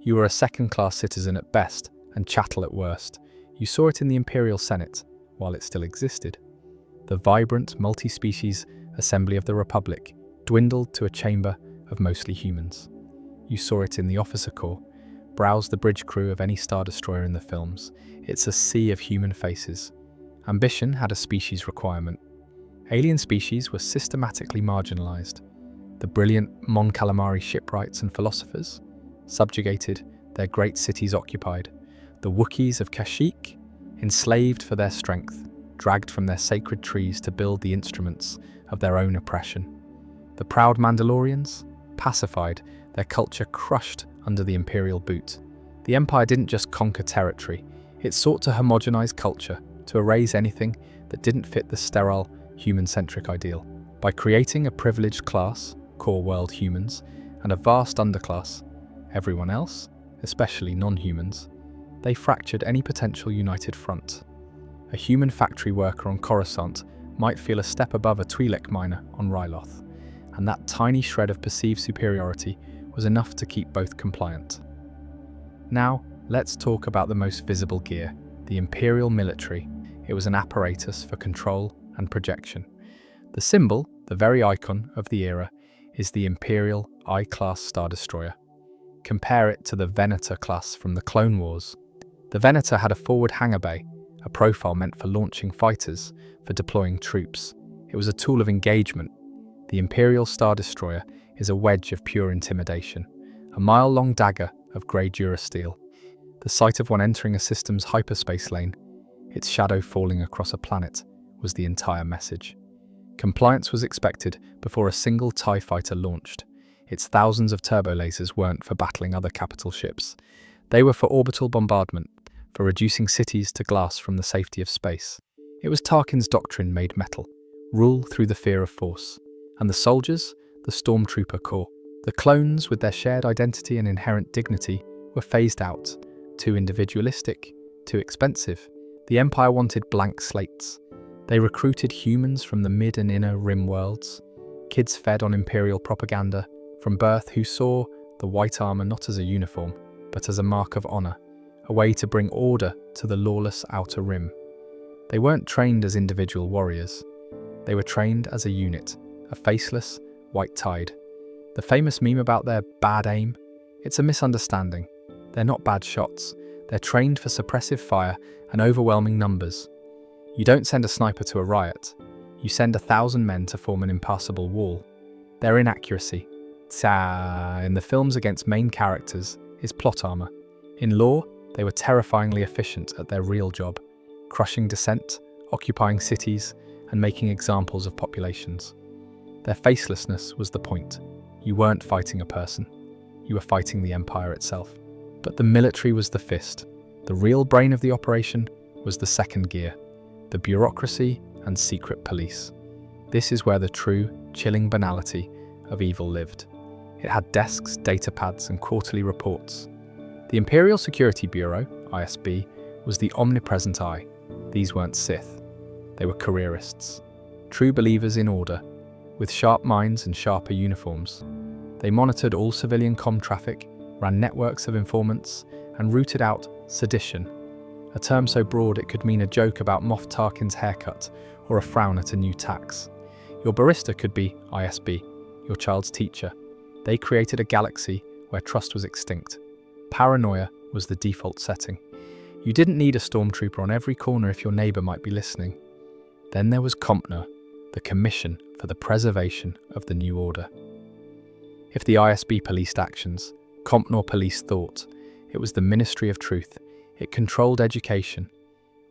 you were a second-class citizen at best and chattel at worst. You saw it in the Imperial Senate, while it still existed. The vibrant, multi-species Assembly of the Republic dwindled to a chamber of mostly humans. You saw it in the Officer Corps. Browse the bridge crew of any Star Destroyer in the films. It's a sea of human faces. Ambition had a species requirement. Alien species were systematically marginalized. The brilliant Mon Calamari shipwrights and philosophers, subjugated, their great cities occupied. The Wookiees of Kashyyyk, enslaved for their strength, dragged from their sacred trees to build the instruments of their own oppression. The proud Mandalorians, pacified, their culture crushed under the Imperial boot. The Empire didn't just conquer territory, it sought to homogenize culture, to erase anything that didn't fit the sterile, human-centric ideal. By creating a privileged class, core world humans, and a vast underclass, everyone else, especially non-humans, they fractured any potential united front. A human factory worker on Coruscant might feel a step above a Twi'lek miner on Ryloth, and that tiny shred of perceived superiority was enough to keep both compliant. Now, let's talk about the most visible gear, the Imperial military. It was an apparatus for control and projection. The symbol, the very icon of the era, is the Imperial I-class Star Destroyer. Compare it to the Venator class from the Clone Wars. The Venator had a forward hangar bay, a profile meant for launching fighters, for deploying troops. It was a tool of engagement. The Imperial Star Destroyer is a wedge of pure intimidation, a mile-long dagger of grey durasteel. The sight of one entering a system's hyperspace lane, its shadow falling across a planet, was the entire message. Compliance was expected before a single TIE fighter launched. Its thousands of turbo lasers weren't for battling other capital ships. They were for orbital bombardment, for reducing cities to glass from the safety of space. It was Tarkin's doctrine made metal: rule through the fear of force. And the soldiers, the Stormtrooper Corps, the clones with their shared identity and inherent dignity, were phased out. Too individualistic, too expensive. The Empire wanted blank slates. They recruited humans from the mid and inner rim worlds, kids fed on Imperial propaganda from birth who saw the white armor not as a uniform, but as a mark of honor, a way to bring order to the lawless outer rim. They weren't trained as individual warriors. They were trained as a unit, a faceless, white tide. The famous meme about their bad aim? It's a misunderstanding. They're not bad shots. They're trained for suppressive fire and overwhelming numbers. You don't send a sniper to a riot. You send 1,000 men to form an impassable wall. Their inaccuracy, in the films against main characters is plot armor. In lore, they were terrifyingly efficient at their real job, crushing dissent, occupying cities, and making examples of populations. Their facelessness was the point. You weren't fighting a person. You were fighting the Empire itself. But the military was the fist. The real brain of the operation was the second gear, the bureaucracy and secret police. This is where the true, chilling banality of evil lived. It had desks, data pads, and quarterly reports. The Imperial Security Bureau, ISB, was the omnipresent eye. These weren't Sith. They were careerists, true believers in order, with sharp minds and sharper uniforms. They monitored all civilian comm traffic, ran networks of informants, and rooted out sedition, a term so broad it could mean a joke about Moff Tarkin's haircut or a frown at a new tax. Your barista could be ISB, your child's teacher. They created a galaxy where trust was extinct. Paranoia was the default setting. You didn't need a stormtrooper on every corner if your neighbor might be listening. Then there was Compnor, the Commission for the Preservation of the New Order. If the ISB policed actions, Compnor policed thought. It was the Ministry of Truth. It controlled education,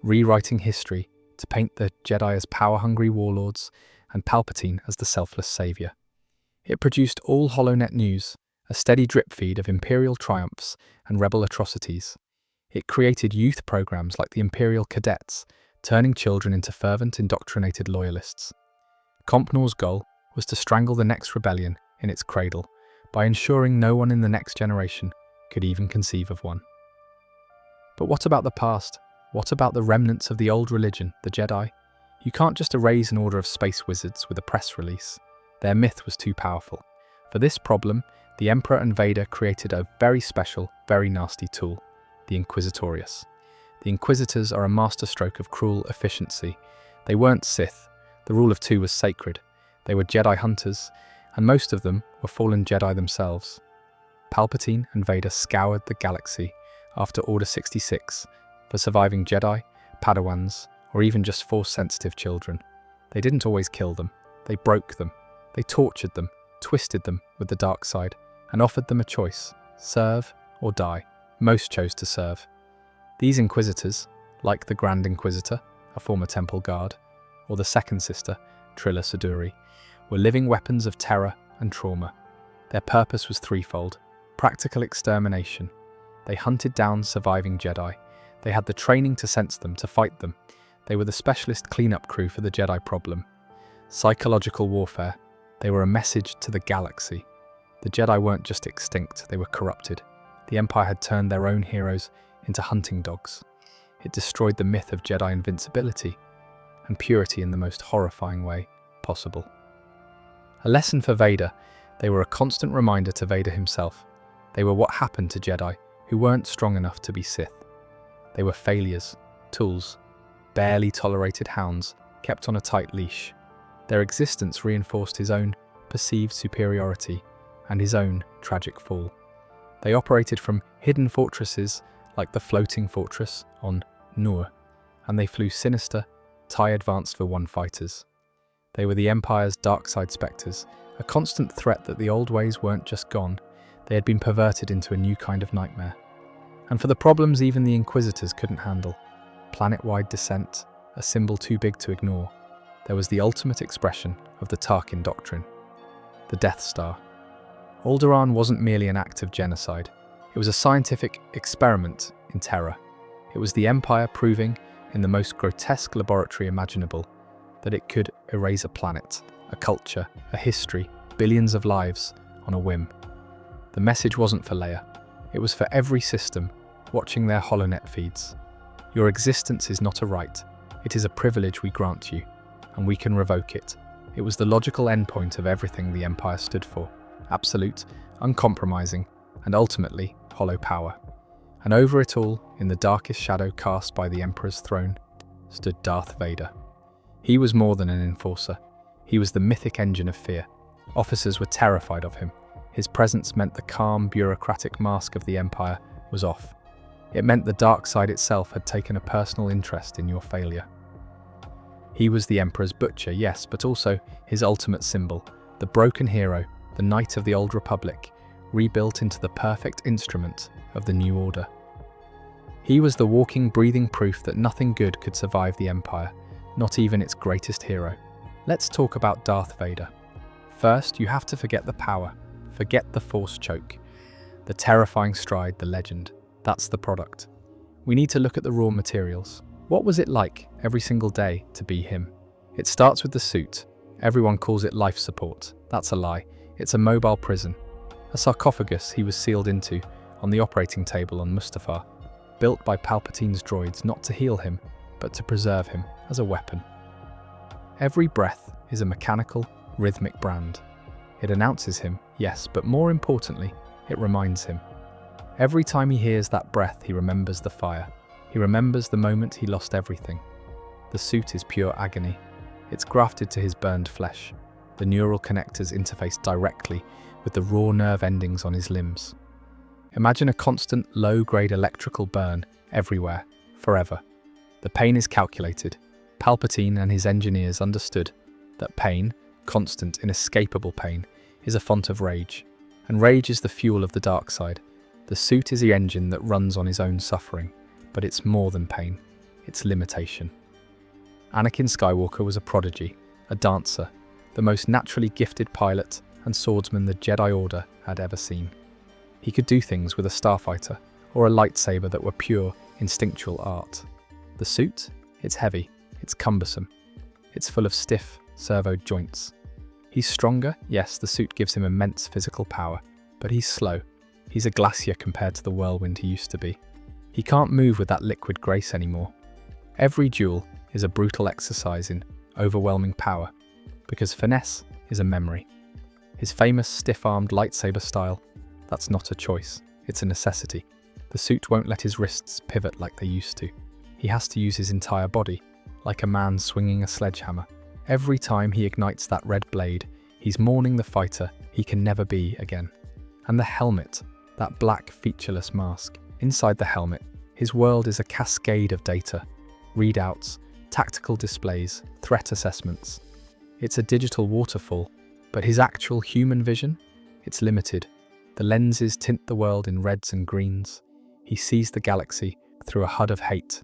rewriting history to paint the Jedi as power-hungry warlords and Palpatine as the selfless savior. It produced all HoloNet news, a steady drip feed of Imperial triumphs and rebel atrocities. It created youth programs like the Imperial Cadets, turning children into fervent, indoctrinated loyalists. Compnor's goal was to strangle the next rebellion in its cradle by ensuring no one in the next generation could even conceive of one. But what about the past? What about the remnants of the old religion, the Jedi? You can't just erase an order of space wizards with a press release. Their myth was too powerful. For this problem, the Emperor and Vader created a very special, very nasty tool, the Inquisitorius. The Inquisitors are a masterstroke of cruel efficiency. They weren't Sith. The rule of two was sacred. They were Jedi hunters, and most of them were fallen Jedi themselves. Palpatine and Vader scoured the galaxy after Order 66 for surviving Jedi, Padawans, or even just Force-sensitive children. They didn't always kill them. They broke them. They tortured them, twisted them with the dark side, and offered them a choice: serve or die. Most chose to serve. These Inquisitors, like the Grand Inquisitor, a former temple guard, or the second sister, Trilla Suduri, were living weapons of terror and trauma. Their purpose was threefold: practical extermination. They hunted down surviving Jedi. They had the training to sense them, to fight them. They were the specialist cleanup crew for the Jedi problem. Psychological warfare. They were a message to the galaxy. The Jedi weren't just extinct, they were corrupted. The Empire had turned their own heroes into hunting dogs. It destroyed the myth of Jedi invincibility and purity in the most horrifying way possible. A lesson for Vader. They were a constant reminder to Vader himself. They were what happened to Jedi who weren't strong enough to be Sith. They were failures, tools, barely tolerated hounds kept on a tight leash. Their existence reinforced his own perceived superiority and his own tragic fall. They operated from hidden fortresses like the floating fortress on Nur, and they flew sinister, TIE Advanced for One fighters. They were the Empire's dark side spectres, a constant threat that the old ways weren't just gone, they had been perverted into a new kind of nightmare. And for the problems even the Inquisitors couldn't handle. Planet-wide dissent, a symbol too big to ignore. There was the ultimate expression of the Tarkin doctrine, the Death Star. Alderaan wasn't merely an act of genocide. It was a scientific experiment in terror. It was the Empire proving, in the most grotesque laboratory imaginable, that it could erase a planet, a culture, a history, billions of lives, on a whim. The message wasn't for Leia. It was for every system watching their HoloNet feeds. Your existence is not a right. It is a privilege we grant you, and we can revoke it. It was the logical endpoint of everything the Empire stood for. Absolute, uncompromising, and ultimately, hollow power. And over it all, in the darkest shadow cast by the Emperor's throne, stood Darth Vader. He was more than an enforcer. He was the mythic engine of fear. Officers were terrified of him. His presence meant the calm, bureaucratic mask of the Empire was off. It meant the dark side itself had taken a personal interest in your failure. He was the Emperor's butcher, yes, but also his ultimate symbol, the broken hero, the Knight of the Old Republic, rebuilt into the perfect instrument of the New Order. He was the walking, breathing proof that nothing good could survive the Empire, not even its greatest hero. Let's talk about Darth Vader. First, you have to forget the power, forget the Force choke, the terrifying stride, the legend. That's the product. We need to look at the raw materials. What was it like every single day to be him? It starts with the suit. Everyone calls it life support. That's a lie. It's a mobile prison. A sarcophagus he was sealed into on the operating table on Mustafar, built by Palpatine's droids not to heal him, but to preserve him as a weapon. Every breath is a mechanical, rhythmic brand. It announces him, yes, but more importantly, it reminds him. Every time he hears that breath, he remembers the fire. He remembers the moment he lost everything. The suit is pure agony. It's grafted to his burned flesh. The neural connectors interface directly with the raw nerve endings on his limbs. Imagine a constant, low-grade electrical burn everywhere, forever. The pain is calculated. Palpatine and his engineers understood that pain, constant, inescapable pain, is a font of rage. And rage is the fuel of the dark side. The suit is the engine that runs on his own suffering, but it's more than pain. It's limitation. Anakin Skywalker was a prodigy, a dancer, the most naturally gifted pilot and swordsman the Jedi Order had ever seen. He could do things with a starfighter or a lightsaber that were pure, instinctual art. The suit? It's heavy, it's cumbersome, it's full of stiff, servoed joints. He's stronger, yes, the suit gives him immense physical power, but he's slow. He's a glacier compared to the whirlwind he used to be. He can't move with that liquid grace anymore. Every duel is a brutal exercise in overwhelming power, because finesse is a memory. His famous stiff-armed lightsaber style, that's not a choice, it's a necessity. The suit won't let his wrists pivot like they used to. He has to use his entire body, like a man swinging a sledgehammer. Every time he ignites that red blade, he's mourning the fighter he can never be again. And the helmet, that black featureless mask. Inside the helmet, his world is a cascade of data, readouts, tactical displays, threat assessments. It's a digital waterfall, but his actual human vision? It's limited. The lenses tint the world in reds and greens. He sees the galaxy through a HUD of hate.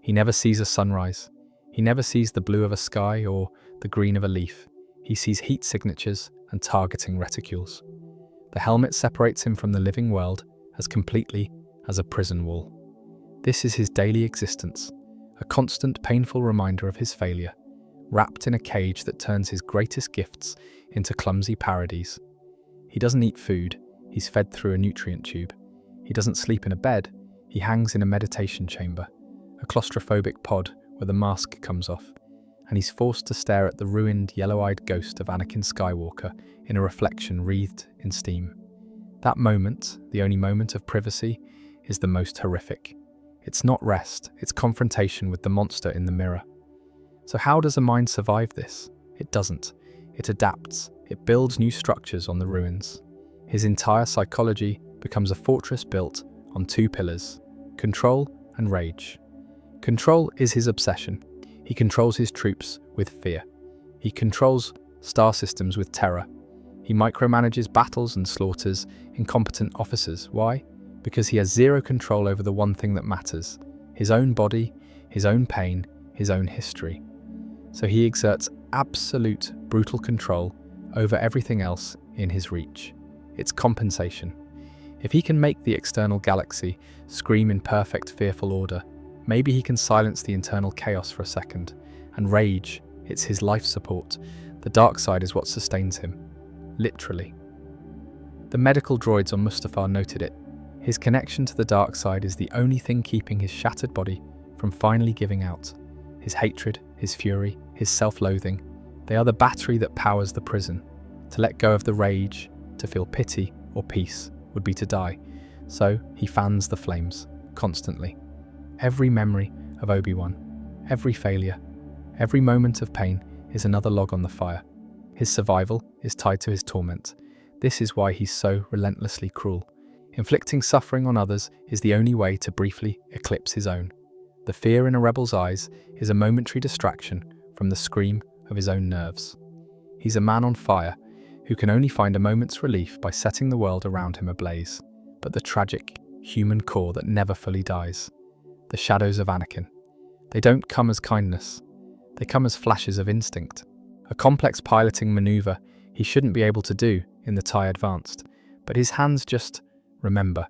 He never sees a sunrise. He never sees the blue of a sky or the green of a leaf. He sees heat signatures and targeting reticules. The helmet separates him from the living world as completely as a prison wall. This is his daily existence, a constant painful reminder of his failure, wrapped in a cage that turns his greatest gifts into clumsy parodies. He doesn't eat food, he's fed through a nutrient tube. He doesn't sleep in a bed, he hangs in a meditation chamber, a claustrophobic pod where the mask comes off, and he's forced to stare at the ruined, yellow-eyed ghost of Anakin Skywalker in a reflection wreathed in steam. That moment, the only moment of privacy, is the most horrific. It's not rest, it's confrontation with the monster in the mirror. So how does a mind survive this? It doesn't. It adapts. It builds new structures on the ruins. His entire psychology becomes a fortress built on two pillars: control and rage. Control is his obsession. He controls his troops with fear. He controls star systems with terror. He micromanages battles and slaughters incompetent officers. Why? Because he has zero control over the one thing that matters: his own body, his own pain, his own history. So he exerts absolute brutal control over everything else in his reach. It's compensation. If he can make the external galaxy scream in perfect, fearful order, maybe he can silence the internal chaos for a second. And rage, it's his life support. The dark side is what sustains him. Literally. The medical droids on Mustafar noted it. His connection to the dark side is the only thing keeping his shattered body from finally giving out. His hatred, his fury, his self-loathing, they are the battery that powers the prison. To let go of the rage, to feel pity or peace, would be to die. So he fans the flames, constantly. Every memory of Obi-Wan, every failure, every moment of pain is another log on the fire. His survival is tied to his torment. This is why he's so relentlessly cruel. Inflicting suffering on others is the only way to briefly eclipse his own. The fear in a rebel's eyes is a momentary distraction from the scream of his own nerves. He's a man on fire who can only find a moment's relief by setting the world around him ablaze. But the tragic, human core that never fully dies. The shadows of Anakin. They don't come as kindness. They come as flashes of instinct. A complex piloting maneuver he shouldn't be able to do in the TIE Advanced, but his hands just remember.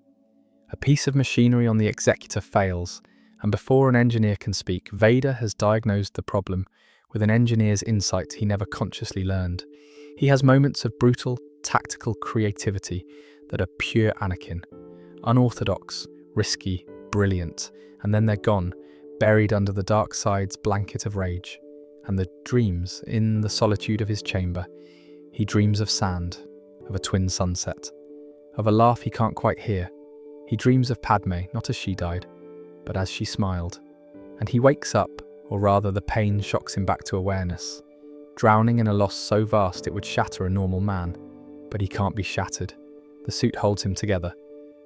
A piece of machinery on the executor fails, and before an engineer can speak, Vader has diagnosed the problem with an engineer's insight he never consciously learned. He has moments of brutal, tactical creativity that are pure Anakin. Unorthodox, risky, brilliant, and then they're gone, buried under the dark side's blanket of rage. And the dreams, in the solitude of his chamber, he dreams of sand, of a twin sunset, of a laugh he can't quite hear. He dreams of Padme, not as she died, but as she smiled. And he wakes up, or rather the pain shocks him back to awareness, drowning in a loss so vast it would shatter a normal man. But he can't be shattered. The suit holds him together.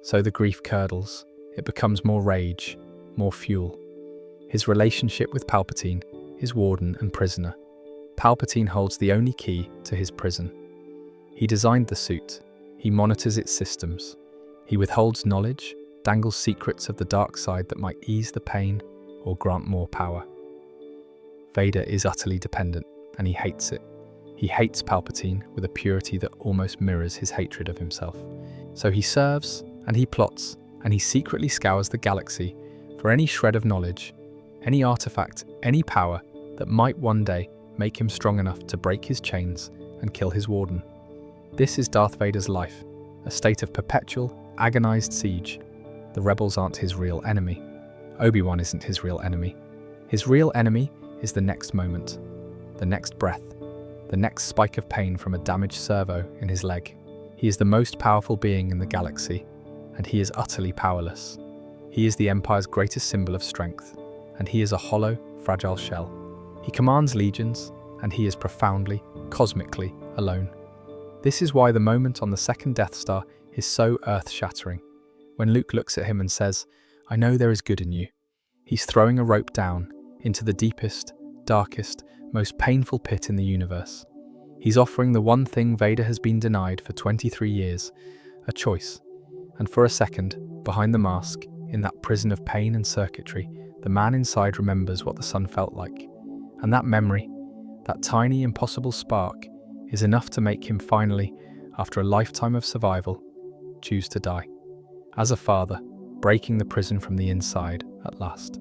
So the grief curdles. It becomes more rage, more fuel. His relationship with Palpatine is warden and prisoner. Palpatine holds the only key to his prison. He designed the suit. He monitors its systems. He withholds knowledge, dangles secrets of the dark side that might ease the pain or grant more power. Vader is utterly dependent, and he hates it. He hates Palpatine with a purity that almost mirrors his hatred of himself. So he serves, and he plots, and he secretly scours the galaxy for any shred of knowledge, any artifact, any power that might one day make him strong enough to break his chains and kill his warden. This is Darth Vader's life, a state of perpetual, agonized siege. The rebels aren't his real enemy. Obi-Wan isn't his real enemy. His real enemy is the next moment, the next breath, the next spike of pain from a damaged servo in his leg. He is the most powerful being in the galaxy, and he is utterly powerless. He is the Empire's greatest symbol of strength, and he is a hollow, fragile shell. He commands legions, and he is profoundly, cosmically alone. This is why the moment on the second Death Star is so earth-shattering. When Luke looks at him and says, "I know there is good in you," he's throwing a rope down into the deepest, darkest, most painful pit in the universe. He's offering the one thing Vader has been denied for 23 years, a choice. And for a second, behind the mask, in that prison of pain and circuitry, the man inside remembers what the sun felt like. And that memory, that tiny, impossible spark, is enough to make him finally, after a lifetime of survival, choose to die. As a father, breaking the prison from the inside at last.